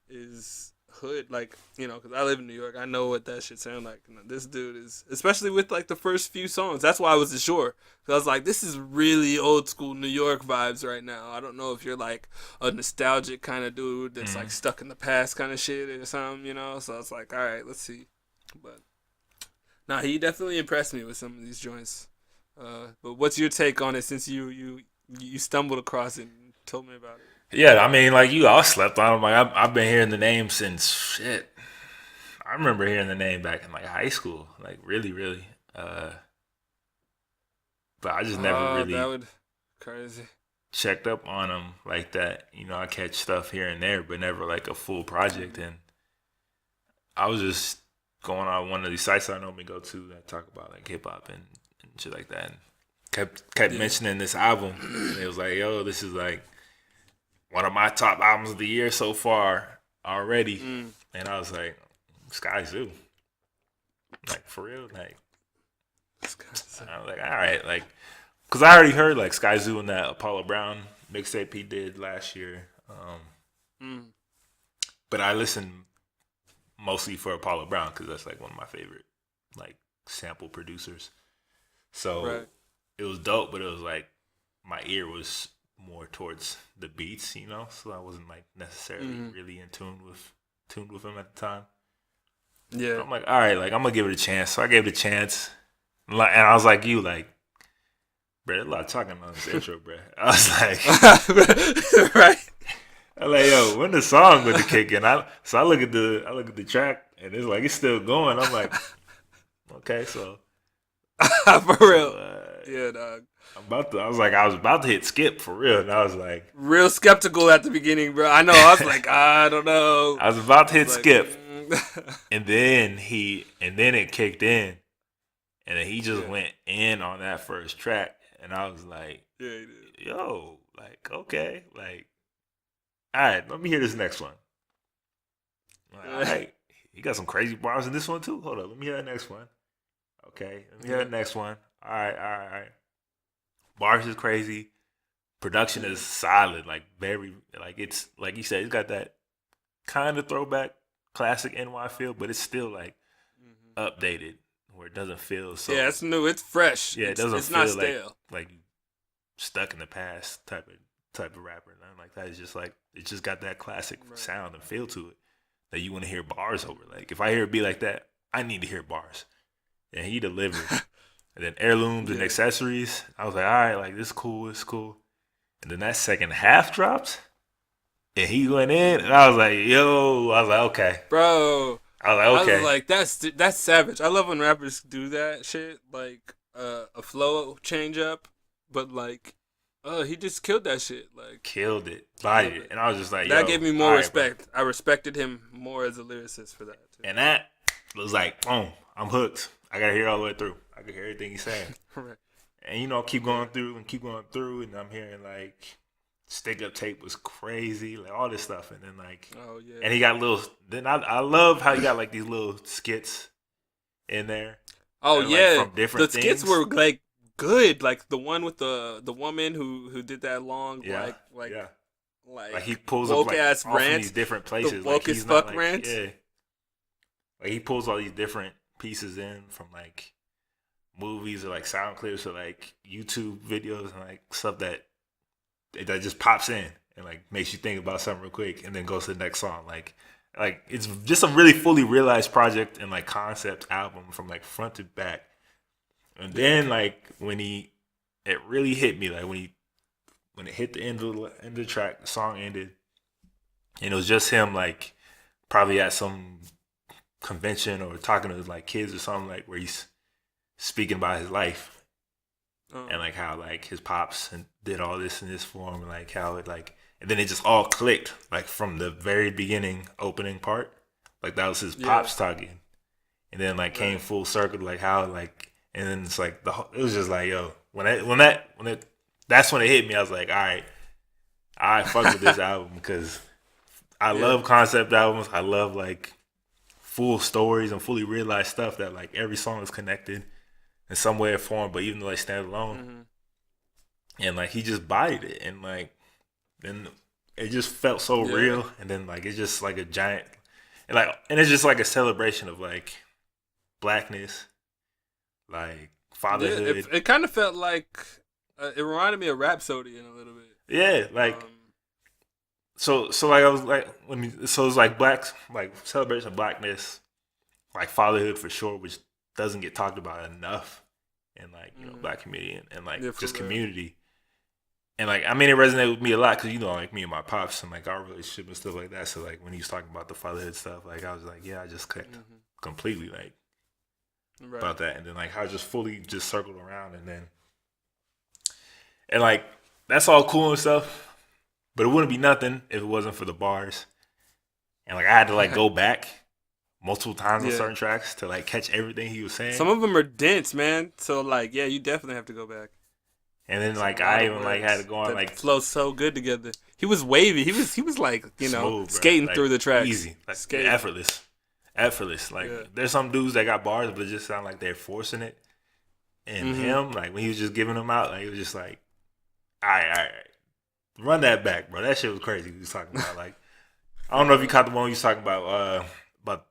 is hood, like, you know, because I live in New York. I know what that shit sound like. You know, this dude is, especially with like the first few songs. That's why I wasn't sure. Cause I was like, this is really old school New York vibes right now. I don't know if you're like a nostalgic kind of dude that's like stuck in the past kind of shit or something, you know. So I was like, all right, let's see. But nah, he definitely impressed me with some of these joints. But what's your take on it since you stumbled across it and told me about it? Yeah, I mean, like you all slept on him. Like I've been hearing the name since shit. I remember hearing the name back in like high school, like really, really. But I just never really that would crazy checked up on him like that. You know, I catch stuff here and there, but never like a full project. And I was just going on one of these sites I normally go to that talk about like hip hop and shit like that. And kept mentioning this album, and it was like, yo, this is like one of my top albums of the year so far already. And I was like, Skyzoo. Like, for real? Like, I was like, all right. Like, because I already heard, like, Skyzoo and that Apollo Brown mixtape he did last year. But I listened mostly for Apollo Brown because that's, like, one of my favorite, like, sample producers. So it was dope, but it was, like, my ear was more towards the beats, you know, so I wasn't like necessarily really in tuned with him at the time. Yeah, but I'm like, all right, like I'm gonna give it a chance. So I gave it a chance, and I was like, you like, bro, there's a lot of talking on this intro, bro. I was like, right. I'm like, yo, when the song with the kick in? So I look at the track, and it's like it's still going. I'm like, okay, so for real, yeah, dog. I was about to hit skip for real, and I was like real skeptical at the beginning, bro. I know. I was like, I don't know. I was about to hit skip, and then it kicked in, and then he just went in on that first track, and I was like, yeah, he did. Yo, like okay, like all right, let me hear this next one. Like, all right, you got some crazy bars in this one too. Hold up, let me hear that next one. Okay, let me hear that next one. All right. Bars is crazy. Production is solid. Like very, like it's like you said, it's got that kind of throwback classic NY feel, but it's still like updated where it doesn't feel so. Yeah, it's new. It's fresh. Yeah, it doesn't feel not stale. Like stuck in the past type of rapper. Nothing like that. It's just like it just got that classic sound and feel to it that you want to hear bars over. Like if I hear it be like that, I need to hear bars, and he delivered. And then heirlooms and accessories. I was like, all right, like this is cool, it's cool. And then that second half drops, and he went in, and I was like, yo, I was like, okay, bro. I was like, okay, I was like, that's savage. I love when rappers do that shit, like a flow change up, but like, he just killed that shit, like killed it, bodied it, and I was just like, that gave me more respect. Bro. I respected him more as a lyricist for that, too. And that was like, boom, I'm hooked. I gotta hear all the way through. I can hear everything he's saying. Right. And you know, keep going through, and I'm hearing like Stick Up Tape was crazy, like all this stuff, and then like, and he got little. Then I love how he got like these little skits in there. Oh and, yeah, like, from different the skits were like good, like the one with the woman who did that long, like he pulls up like off from these different places, the woke as fuck like, rant. Yeah, like he pulls all these different pieces in from like movies or like sound clips or like YouTube videos and like stuff that just pops in and like makes you think about something real quick and then goes to the next song. Like it's just a really fully realized project and like concept album from like front to back. And then like when it really hit me, like when it hit the end of the track, the song ended, and it was just him like probably at some convention or talking to like kids or something, like where he's speaking about his life and like how like his pops and did all this in this form and like how it like, and then it just all clicked like from the very beginning opening part, like that was his pops talking, and then like came full circle like how like, and then it's like it was just like, yo, that's when it hit me. I was like, all right, I fuck with this album because I love concept albums. I love like full stories and fully realized stuff that like every song is connected in some way or form, but even though they stand alone, and like he just bodied it, and like then it just felt so real, and then like it's just like a giant. and it's just like a celebration of like blackness, like fatherhood. Yeah, it kind of felt like it reminded me of Rhapsody in a little bit. Yeah, like so like I was like so it's like like celebration of blackness, like fatherhood for sure, which doesn't get talked about enough in like black community and like just community. And like I mean it resonated with me a lot because like me and my pops and like our relationship and stuff like that. So like when he was talking about the fatherhood stuff, like I was like, yeah, I just clicked completely like about that. And then like I just fully just circled around and like that's all cool and stuff, but it wouldn't be nothing if it wasn't for the bars. And like I had to like go back multiple times on certain tracks to like catch everything he was saying. Some of them are dense, man. So like you definitely have to go back. And then like I even like had to go on like flow so good together. He was wavy. He was like smooth, skating like, through the tracks, easy, like effortless. Like there's some dudes that got bars, but it just sound like they're forcing it. And him, like when he was just giving them out, like it was just like, all right, run that back, bro. That shit was crazy. He was talking about like, I don't know if you caught the one he was talking about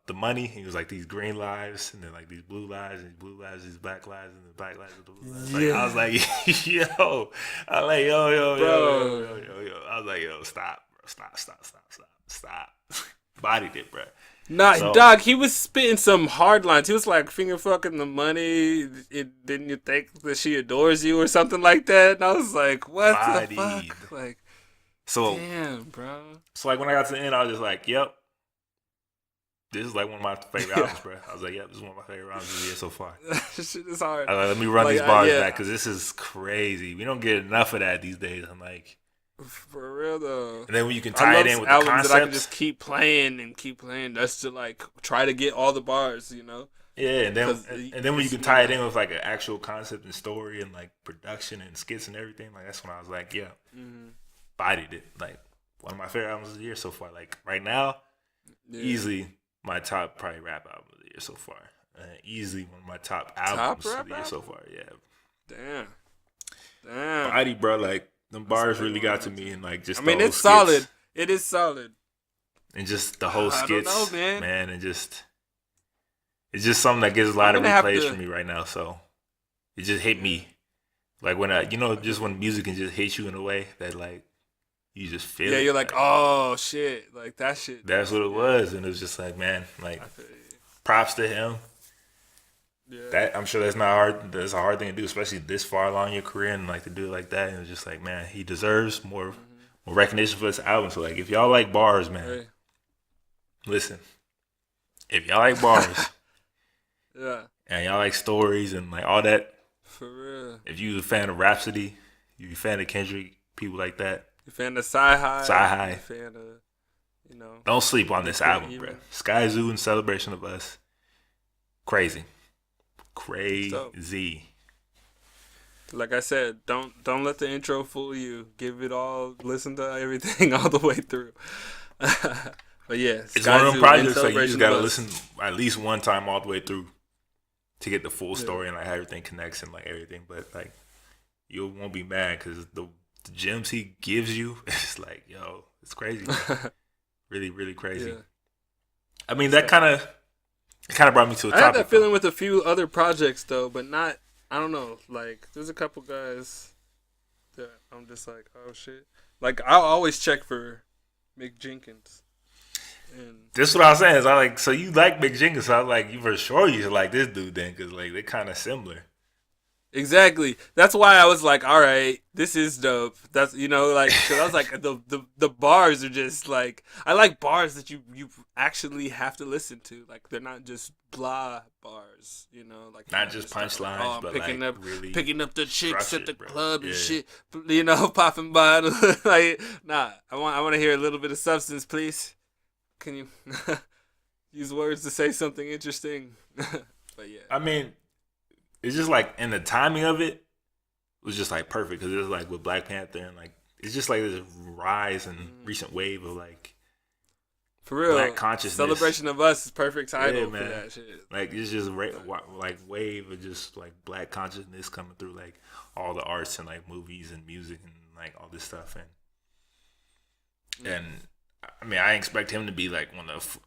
the money. He was like these green lives and then like these blue lives and these blue lives, these black lives and the black lives and the blue lives. Like, I was like, yo. I was like, yo. I was like, yo, stop, bro. Stop. Bodied it, bro. Nah, dog, he was spitting some hard lines. He was like, finger fucking the money. Didn't you think that she adores you or something like that? And I was like, what the fuck? Like, damn, bro. So like when I got to the end, I was just like, yep. This is like one of my favorite albums, bro. I was like, yep, this is one of my favorite albums of the year so far. This shit is hard. I was like, let me run these bars back because this is crazy. We don't get enough of that these days. I'm like, for real though. And then when you can tie it in with the concepts, that I can just keep playing. That's to like try to get all the bars, Yeah, and then when you can tie it in with like an actual concept and story and like production and skits and everything, like that's when I was like, yeah, bodied it. Like one of my favorite albums of the year so far. Like right now, easily my top probably rap album of the year so far. Easily one of my top albums of the year so far. Yeah. Damn. Body, bro. Like them bars really got to me and like just. I mean, it's solid. It is solid. And just the whole skits, I don't know, man, and just it's just something that gets a lot of replays for me right now. So it just hit me, like when just when music can just hit you in a way that like you just feel. Yeah, you're like, oh shit, like that shit. That's what it was, and it was just like, man, like props to him. Yeah. That I'm sure that's not hard. That's a hard thing to do, especially this far along in your career, and like to do it like that. And it's just like, man, he deserves more recognition for this album. So like, if y'all like bars, man, listen. If y'all like bars, and y'all like stories and like all that, for real. If you a fan of Rhapsody, if you a fan of Kendrick, people like that. You a fan of Sci-Hi. You a fan of, don't sleep on this album, bro. Skyzoo and Celebration of Us. Crazy. Like I said, don't let the intro fool you. Give it all. Listen to everything all the way through. But yeah, it's one of them projects that you just gotta listen at least one time all the way through to get the full story and like how everything connects and like everything. But like you won't be mad because the gems he gives you, it's like, yo, it's crazy. Really, really crazy. Yeah. I mean, that kind of brought me to a topic. I had that feeling with a few other projects though, but not. I don't know. Like, there's a couple guys that I'm just like, oh shit. Like, I'll always check for Mick Jenkins. And this is what I was saying. Is I like, so you like Mick Jenkins? So I was like, you for sure you like this dude then, because like they're kind of similar. Exactly. That's why I was like, all right, this is dope. That's like, cause I was like, the bars are just like, I like bars that you actually have to listen to. Like they're not just blah bars, like not just punchlines, but picking like up really picking up the chicks at the club and shit, popping bottles. Like, nah, I want to hear a little bit of substance, please. Can you use words to say something interesting? But yeah, I mean. It's just like, and the timing of it was just like perfect because it was like with Black Panther and like it's just like this rise and recent wave of like for real Black consciousness. Celebration of Us is perfect title for that shit. Like it's just like wave of just like Black consciousness coming through like all the arts and like movies and music and like all this stuff and I mean, I expect him to be like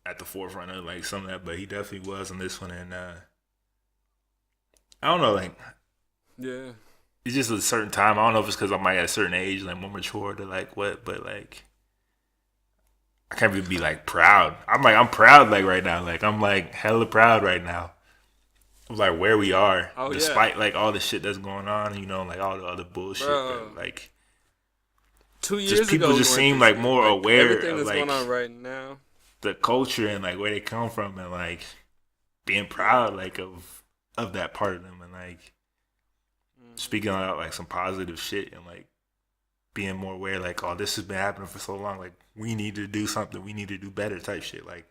at the forefront of like some of that, but he definitely was on this one. And I don't know, like, yeah, it's just a certain time. I don't know if it's because I'm like at a certain age, like more mature to like what, but like I can't even be like proud. I'm proud like right now. Like I'm like hella proud right now of like where we are, despite like all the shit that's going on. You know, like all the other bullshit. But, like 2 years just people ago, just seem like more like, aware everything of that's like going on right now, the culture and like where they come from, and like being proud like of that part of them, and like speaking out like some positive shit, and like being more aware like, oh, this has been happening for so long, like we need to do something, we need to do better type shit. Like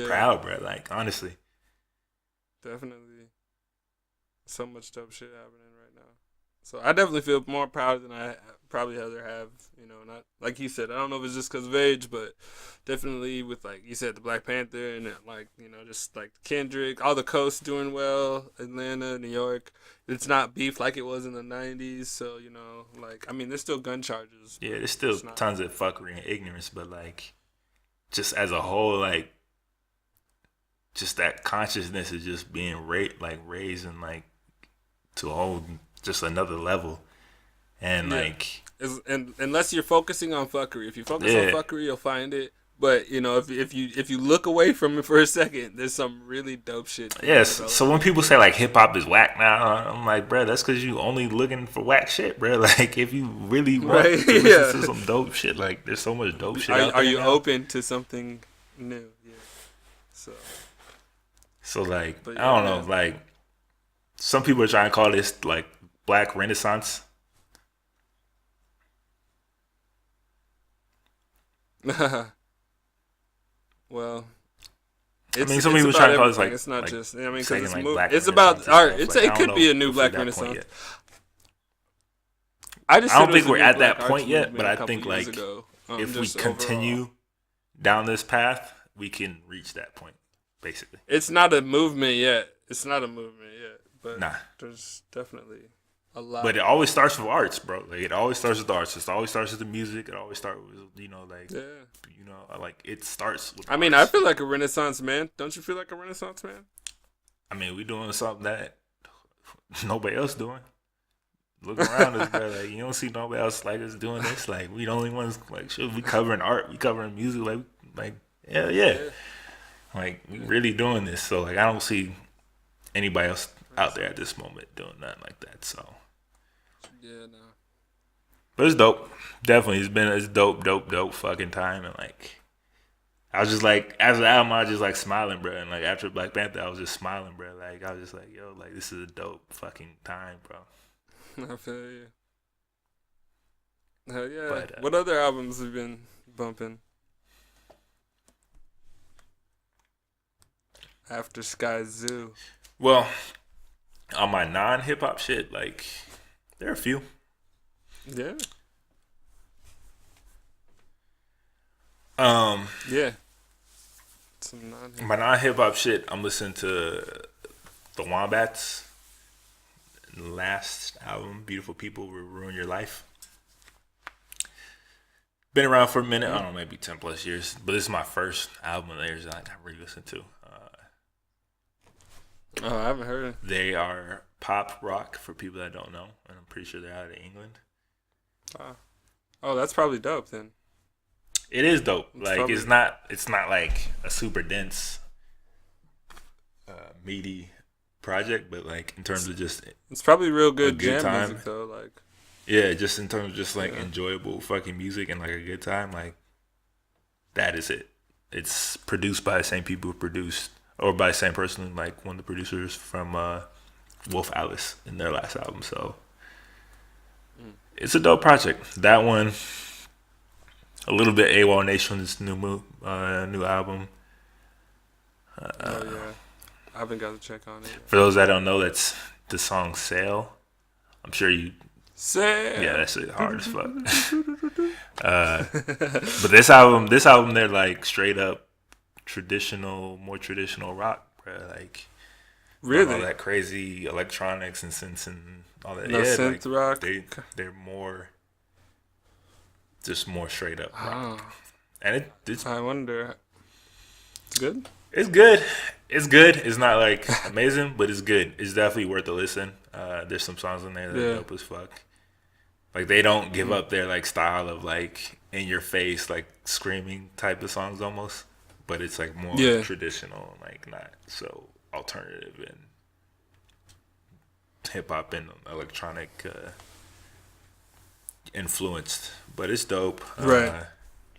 proud, bro. Like honestly, definitely so much dope shit happening right now. So I definitely feel more proud than I probably ever have. You know, not like you said. I don't know if it's just because of age, but definitely with like you said, the Black Panther and like just like Kendrick, all the coasts doing well, Atlanta, New York. It's not beef like it was in the '90s. So like I mean, there's still gun charges. Yeah, there's still tons of fuckery and ignorance, but like just as a whole, like just that consciousness is just being raised and like to a whole just another level, and like and unless you're focusing on fuckery, if you focus on fuckery, you'll find it. But if you look away from it for a second, there's some really dope shit. Yes. So when people say like hip hop is whack now, I'm like, bro, that's because you only looking for whack shit, bro. Like if you really want to listen to some dope shit, like there's so much dope shit. Are you open to something new? Yeah. So like I don't know, like some people are trying to call this like Black Renaissance. Well, I mean, some people try to call this like it's not like just. I mean, because it's like it's about art. It could be a new Black Renaissance. I don't think we're at that point yet, but I think like if we continue down this path, we can reach that point. Basically, it's not a movement yet. But there's definitely a lot. But it always starts with arts, bro. Like it always starts with arts. It always starts with the music. It always starts with like it starts with. I mean, I feel like a Renaissance man. Don't you feel like a Renaissance man? I mean, we doing something that nobody else doing. Look around us, bro. Like you don't see nobody else like us doing this. Like we the only ones. Like shit, we covering art. We covering music. Like yeah. Like we really doing this. So like I don't see anybody else out there at this moment doing nothing like that. So but it's dope. Definitely, it's dope fucking time. And like I was just like after the album, I was just like smiling, bro. And like after Black Panther, I was just smiling, bro. Like I was just like, yo, like this is a dope fucking time, bro. I feel you. Hell yeah. But, what other albums have been bumping? After Skyzoo. Well, on my non-hip hop shit, like there are a few. Yeah. Yeah. Some non-hip-hop. My non-hip hop shit, I'm listening to the Wombats. Last album, Beautiful People Will Ruin Your Life. Been around for a minute. I don't know, maybe 10 plus years. But this is my first album of theirs that I really listened to. I haven't heard it. They are pop rock for people that don't know, and I'm pretty sure they're out of England. Oh, that's probably dope then. It is dope. It's not like a super dense, meaty project, but like in terms of just it's probably real good jam time. Music though. Like yeah, just in terms of just like enjoyable fucking music and like a good time. Like that is it. It's produced by the same people who produced. Or by the same person, like one of the producers from Wolf Alice in their last album. So it's a dope project. That one, a little bit AWOLNATION's new album. I haven't got to check on it yet. For those that don't know, that's the song "Sail." I'm sure you. Sail. Yeah, that's it. Hard as fuck. But this album, they're like straight up. More traditional rock, bro. Like really all that crazy electronics and synths and all that. No synth like, rock. They're more, just more straight up rock. And it's I wonder. It's good. It's good. It's good. It's not like amazing, but it's good. It's definitely worth a listen. There's some songs in there that are dope as fuck. Like they don't give up their like style of like in your face like screaming type of songs almost, but it's like more traditional and like not so alternative and hip hop and electronic influenced. But it's dope. Right.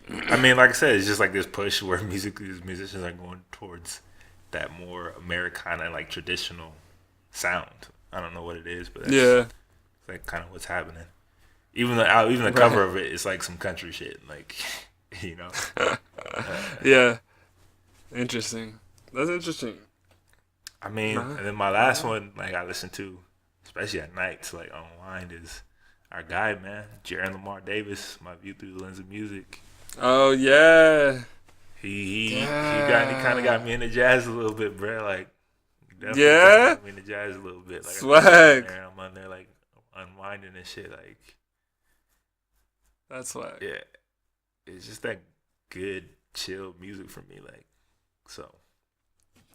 I mean, like I said, it's just like this push where musicians are going towards that more Americana, like traditional sound. I don't know what it is, but that's like kind of what's happening. Even the cover of it is like some country shit, like you know. Yeah, interesting. That's interesting. I mean, and then my last one, like I listen to, especially at night, to like unwind, is our guy, man, Jaron Lamar Davis. My view through the lens of music. Oh yeah. He kind of got me into jazz a little bit, bro. Like, got me into jazz a little bit. Like, swag. I'm on there like unwinding and shit. Like, that's swag. Yeah, it's just that good, chill music for me. Like, so.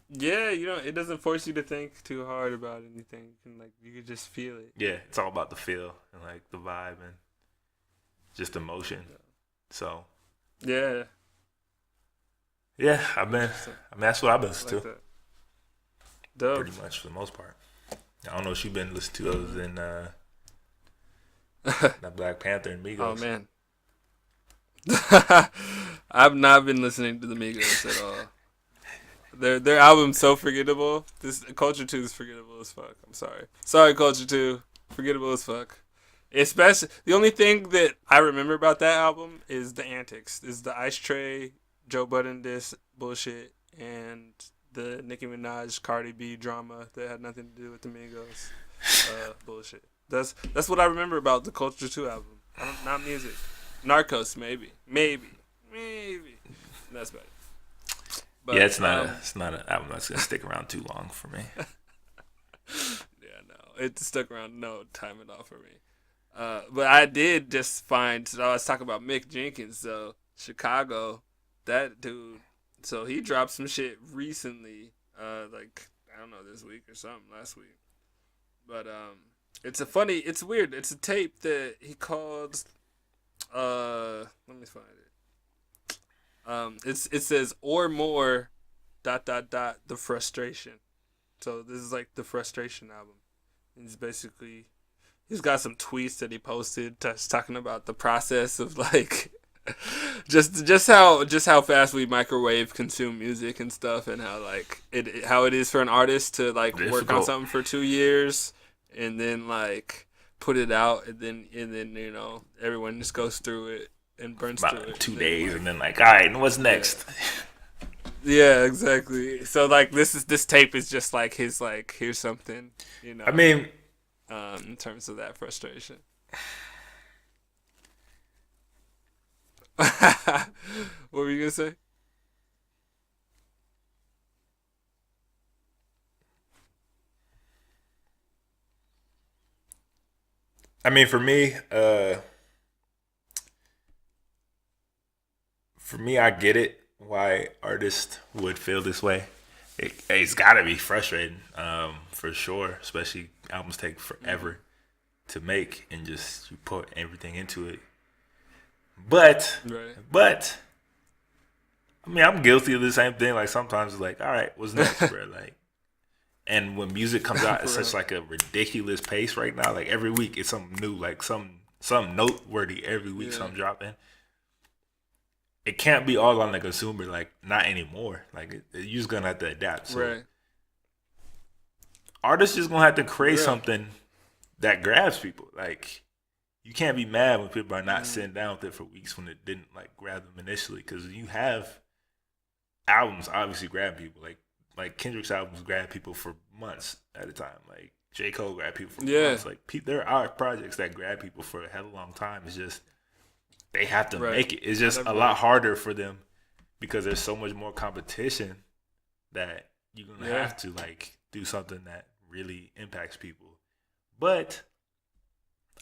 Yeah, it doesn't force you to think too hard about anything. You can just feel it. Yeah, it's all about the feel and like the vibe and just emotion. So. Yeah. Yeah, that's what I've been listening to. Dope. Pretty much for the most part. I don't know what you've been listening to other than that Black Panther and Migos. Oh man. I've not been listening to the Migos at all. Their album's so forgettable. This Culture 2 is forgettable as fuck. I'm sorry. Sorry, Culture 2. Forgettable as fuck. Especially the only thing that I remember about that album is the antics. Is the Ice Tray, Joe Budden diss bullshit, and the Nicki Minaj Cardi B drama that had nothing to do with the Migos bullshit. That's what I remember about the Culture 2 album. Not music. Narcos maybe. That's better. But, yeah, it's not an album that's gonna stick around too long for me. Yeah, no, it stuck around no time at all for me. But I did just find. So I was talking about Mick Jenkins, though. Chicago, that dude. So he dropped some shit recently. Like I don't know, this week or something, last week. But it's weird. It's a tape that he called. Let me find it. It says or more, ... the frustration. So this is like the frustration album. He's got some tweets that he posted talking about the process of like just how fast we microwave consume music and stuff, and how like how it is for an artist to like work on something for 2 years and then like put it out and then everyone just goes through it and burns through it 2 days and then like, all right, and what's next? Yeah, exactly. So like this tape is just like his like here's something, I mean, in terms of that frustration. What were you gonna say? I mean, for me, I get it why artists would feel this way. It's got to be frustrating, for sure. Especially albums take forever to make, and just you put everything into it. But I mean, I'm guilty of the same thing. Like sometimes it's like, all right, what's next, bro? Like, and when music comes out at such like a ridiculous pace right now, like every week it's something new, like something noteworthy every week, something dropping. It can't be all on the consumer, like not anymore. Like you're just gonna have to adapt. So artists just gonna have to create something that grabs people. Like you can't be mad when people are not sitting down with it for weeks when it didn't like grab them initially, because you have albums obviously grab people. Like Kendrick's albums grab people for months at a time. Like J. Cole grabbed people for months. Like there are projects that grab people for a hell of a long time. It's just they have to make it. It's just a lot harder for them because there's so much more competition that you're gonna have to like do something that really impacts people. But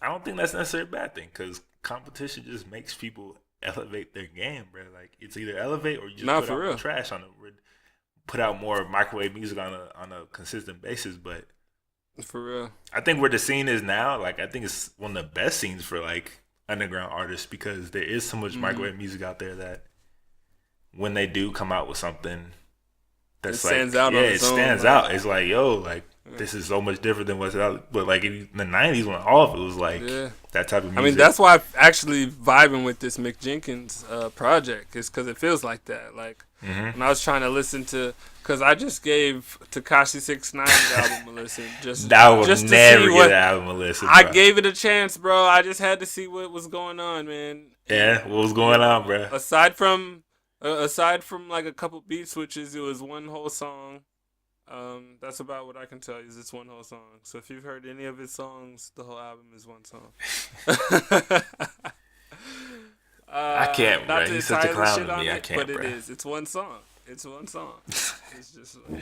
I don't think that's necessarily a bad thing, because competition just makes people elevate their game, bro. Like it's either elevate or you just Not put for out real. trash on it. Put out more microwave music on a consistent basis. But For real, I think where the scene is now, like I think it's one of the best scenes for like underground artists because there is so much microwave music out there that when they do come out with something that's it stands out. Yeah, it stands out. It's like, yo, like this is so much different than what's out. But like in the '90s, when all of it was like that type of music. I mean, that's why I'm actually vibing with this Mick Jenkins project, is because it feels like that. Like when I was trying to listen to, because I just gave Tekashi 6ix9ine's album a listen. I will never get the album a listen. Bro. I gave it a chance, bro. I just had to see what was going on, man. Yeah, what was going on, bro? Aside from like a couple beat switches, it was one whole song. That's about what I can tell you. Is it's one whole song. So if you've heard any of his songs, the whole album is one song. I can't, bro. He's such a clown to me. I can't, but bro. it is. It's one song. It's one song. It's just like,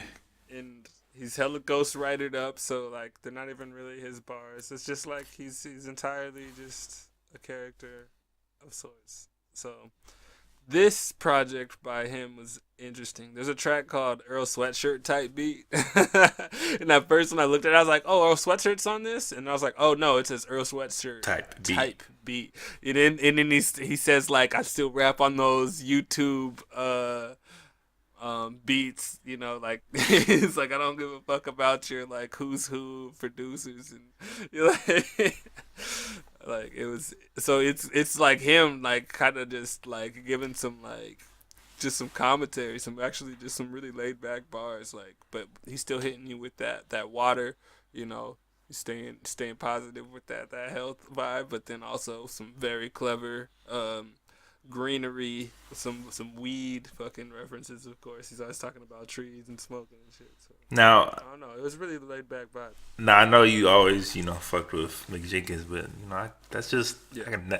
and he's hella ghostwritered up, so like they're not even really his bars. It's just like he's entirely just a character of sorts. So this project by him was interesting. There's a track called Earl Sweatshirt Type Beat. And at first when I looked at it, I was like, oh, Earl Sweatshirt's on this? And I was like, oh, no, it says Earl Sweatshirt Type Beat. And then he says, like, I still rap on those YouTube beats, you know, like, it's like, I don't give a fuck about your, like, who's who producers. And you're like it was, so it's like him, like, kind of just, like, giving some, like, just some commentary, some really laid back bars, like, but he's still hitting you with that water, you know, staying positive with that health vibe, but then also some very clever greenery, some weed fucking references, of course. He's always talking about trees and smoking and shit. So now I don't know, it was really laid back vibe. Now I know you always, you know, fucked with Mick Jenkins, but you know that's just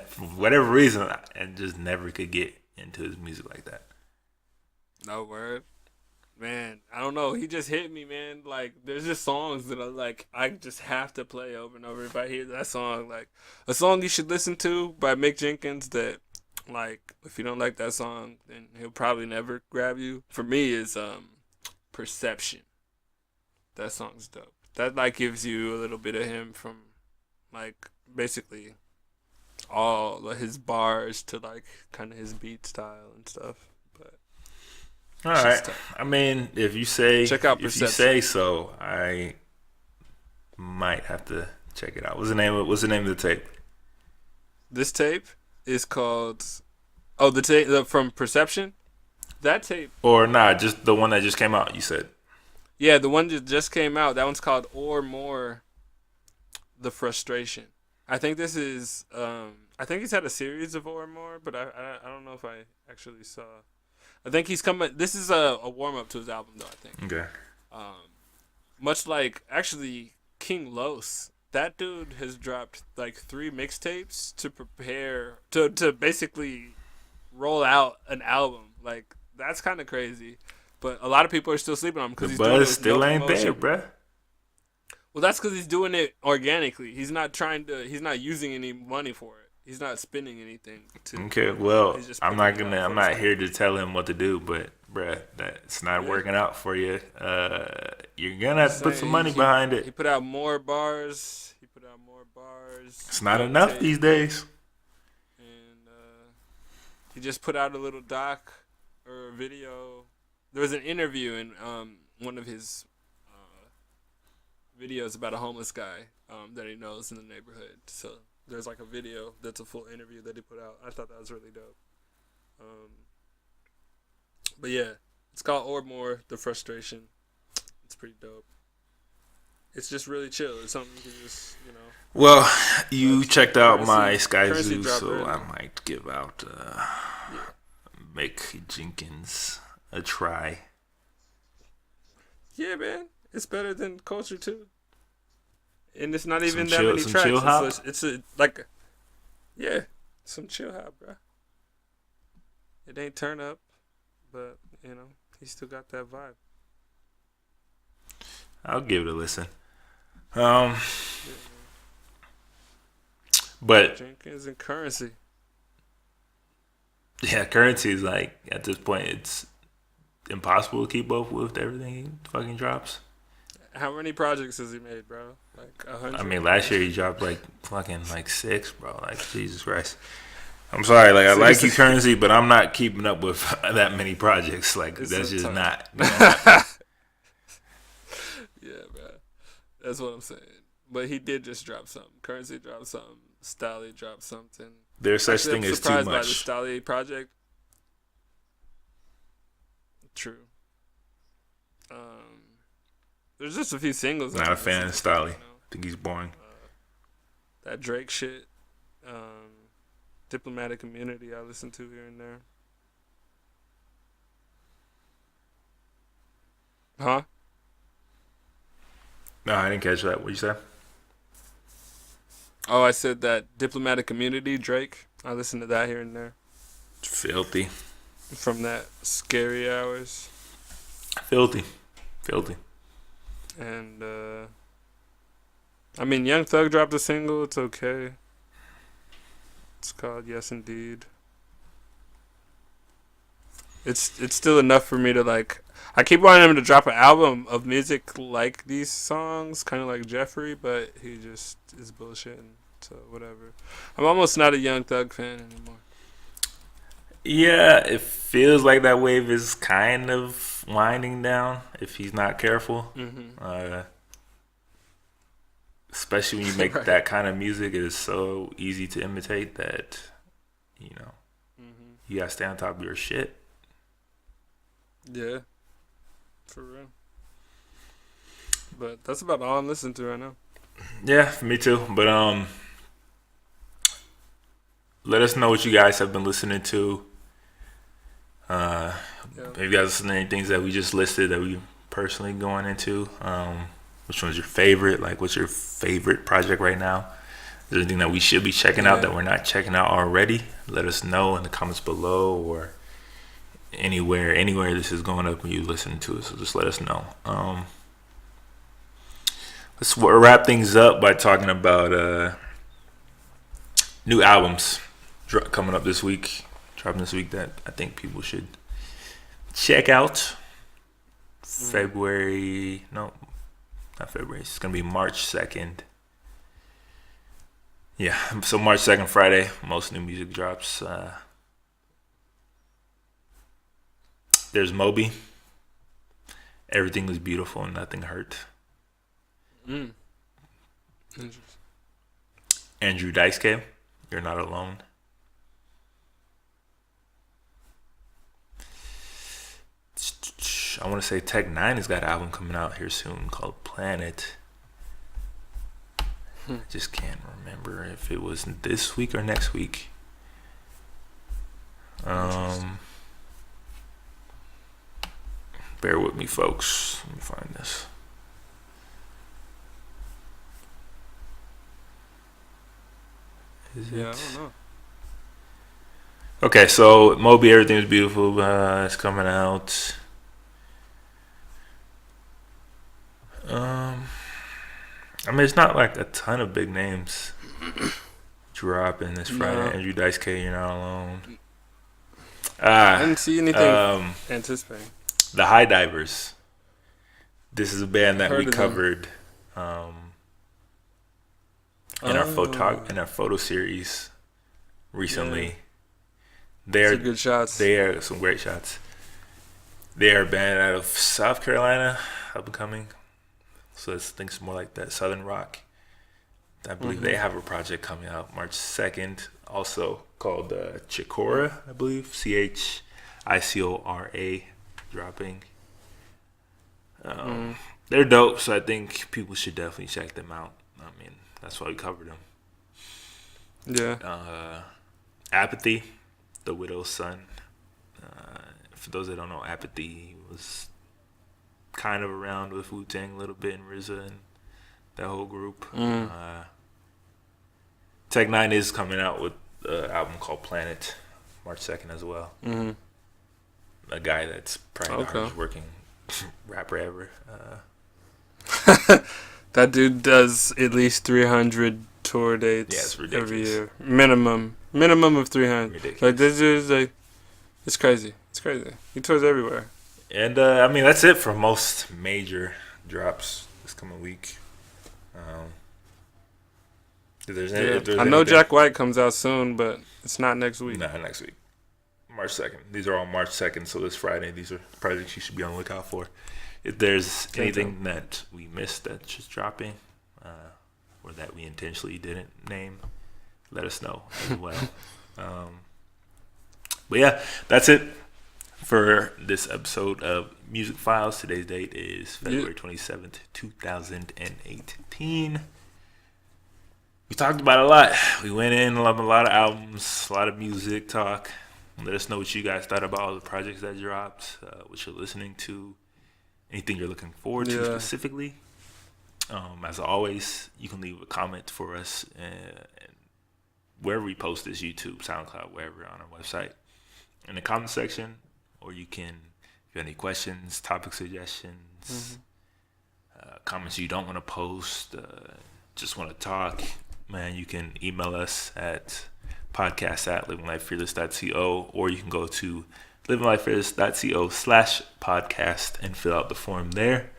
for whatever reason, I just never could get into his music like that. No word. Man, I don't know. He just hit me, man. Like, there's just songs that I just have to play over and over if I hear that song. Like, a song you should listen to by Mick Jenkins that, like, if you don't like that song, then he'll probably never grab you. For me, is Perception. That song's dope. That, like, gives you a little bit of him from, like, basically all of his bars to, like, kind of his beat style and stuff. All right. I mean, if you say so, I might have to check it out. What's the name of the tape? This tape is called the tape from Perception. That tape, or nah, just the one that just came out. You said, yeah, the one that just came out. That one's called Or More. The Frustration. I think this is. I think he's had a series of Or More, but I don't know if I actually saw. I think he's coming. This is a warm up to his album, though. I think. Okay. Much like actually King Los, that dude has dropped like 3 mixtapes to prepare to basically roll out an album. Like, that's kind of crazy, but a lot of people are still sleeping on him because he's doing it with still ain't there, bruh. Well, that's because he's doing it organically. He's not using any money for it. He's not spending anything. Okay, well, I'm not here to tell him what to do, but bruh, that's not working out for you. You're gonna have to put some money behind it. He put out more bars. It's not enough these days. And he just put out a little doc or a video. There was an interview in one of his videos about a homeless guy that he knows in the neighborhood. So there's like a video that's a full interview that he put out. I thought that was really dope. But yeah, it's called Or More, The Frustration. It's pretty dope. It's just really chill. It's something you can just, you know. Well, you checked out my Skyzoo, so I might give out Mick Jenkins a try. Yeah, man. It's better than Culture too. And it's not even that many tracks. Chill hop? It's some chill hop, bro. It ain't turn up, but you know, he still got that vibe. I'll give it a listen. But Jenkins and Currency. Yeah, Currency is like, at this point, it's impossible to keep up with everything he fucking drops. How many projects has he made, bro? Like 100? I mean, last year he dropped like fucking like 6, bro. Like, Jesus Christ. I'm sorry, like, I like you, Currency, but I'm not keeping up with that many projects. Like, that's just not. Yeah, bro. That's what I'm saying. But he did just drop something. Currency dropped something. Stally dropped something. There's such thing as too much. I'm surprised by the Stally project. True. There's just a few singles. Not a fan of Stally. Think he's boring. That Drake shit. Diplomatic Immunity I listen to here and there. Huh? No, I didn't catch that. What you say? Oh, I said that Diplomatic Immunity, Drake. I listen to that here and there. Filthy. From that Scary Hours. Filthy. And, I mean, Young Thug dropped a single. It's okay. It's called Yes Indeed. It's still enough for me to, like... I keep wanting him to drop an album of music like these songs, kind of like Jeffrey, but he just is bullshitting. So, whatever. I'm almost not a Young Thug fan anymore. Yeah, it feels like that wave is kind of winding down if he's not careful. Mm-hmm. Especially when you make right. That kind of music, it is so easy to imitate that, you know, you gotta stay on top of your shit. Yeah, for real. But that's about all I'm listening to right now. Yeah, me too. But let us know what you guys have been listening to. Maybe you guys listen to any things that we just listed that we personally going into. Which one's your favorite? Like, what's your favorite project right now? Is there anything that we should be checking out that we're not checking out already? Let us know in the comments below or anywhere this is going up when you listen to it. So just let us know. Let's wrap things up by talking about new albums coming up this week, dropping this week that I think people should check out. February, no, not February. It's going to be March 2nd. Yeah, so March 2nd, Friday, most new music drops. There's Moby. Everything was beautiful and nothing hurt. Interesting. Andrew Dice-K, You're Not Alone. I want to say Tech Nine has got an album coming out here soon called Planet. I just can't remember if it was this week or next week. Bear with me, folks. Let me find this. I don't know. Okay, so Moby, Everything Was Beautiful. It's coming out. I mean, it's not like a ton of big names dropping this Friday. No. Andrew Dice-K, You're Not Alone. I didn't see anything anticipating. The High Divers. This is a band that we covered in our photo series recently. Yeah. They're good shots. They are some great shots. They are a band out of South Carolina, up and coming. So I think it's more like that Southern rock. I believe they have a project coming out March 2nd, also called Chicora, I believe. Chicora dropping. They're dope, so I think people should definitely check them out. I mean, that's why we covered them. Yeah. Apathy, The Widow's Son. For those that don't know, Apathy was kind of around with Wu-Tang a little bit, and RZA and that whole group. Tech Nine is coming out with an album called Planet, March 2nd as well. A guy that's probably the hardest working rapper ever. That dude does at least 300 tour dates every year. Minimum of 300. Ridiculous. Like, this dude's like, It's crazy. It's crazy. He tours everywhere. And I mean, that's it for most major drops this coming week. I know Jack White comes out soon, but it's not next week. Nah, next week. March 2nd. These are all March 2nd, so this Friday. These are projects you should be on the lookout for. If there's anything that we missed that's just dropping, or that we intentionally didn't name, let us know as well. But yeah, that's it for this episode of Musicphiles. Today's date is February 27th, 2018. We talked about a lot. We went in on a lot of albums, a lot of music talk. Let us know what you guys thought about all the projects that dropped, what you're listening to, anything you're looking forward to specifically. As always, you can leave a comment for us and wherever we post this, YouTube, SoundCloud, wherever on our website, in the comment section, or you can, if you have any questions, topic suggestions, comments you don't want to post, just want to talk, man, you can email us at podcast@livinglifefearless.co, or you can go to livinglifefearless.co/podcast and fill out the form there.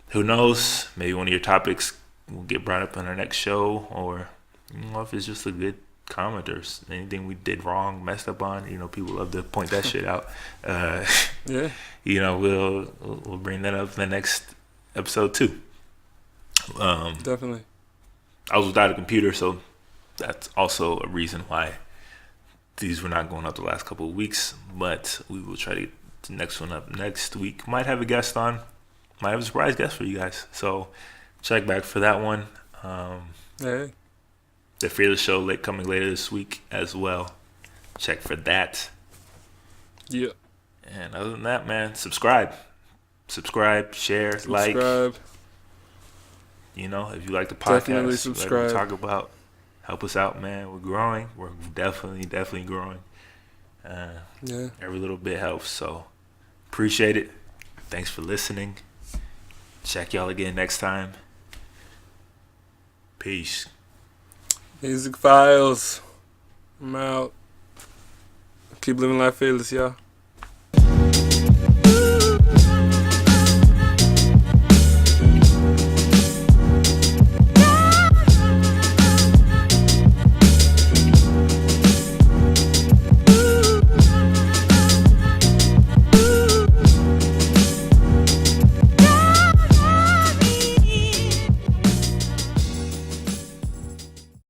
Who knows? Maybe one of your topics will get brought up on our next show, or if it's just a good comment or anything we did wrong, messed up on. People love to point that shit out. We'll bring that up in the next episode too. Definitely. I was without a computer, so that's also a reason why these were not going up the last couple of weeks. But we will try to get the next one up next week. Might have a guest on. Might have a surprise guest for you guys. So check back for that one. The Fearless Show coming later this week as well. Check for that. Yeah. And other than that, man, subscribe, share, like. If you like the podcast, definitely subscribe. Like we talk about, help us out, man. We're growing. We're definitely growing. Every little bit helps. So appreciate it. Thanks for listening. Check y'all again next time. Peace. Musicphiles. I'm out. Keep living life fearless, y'all.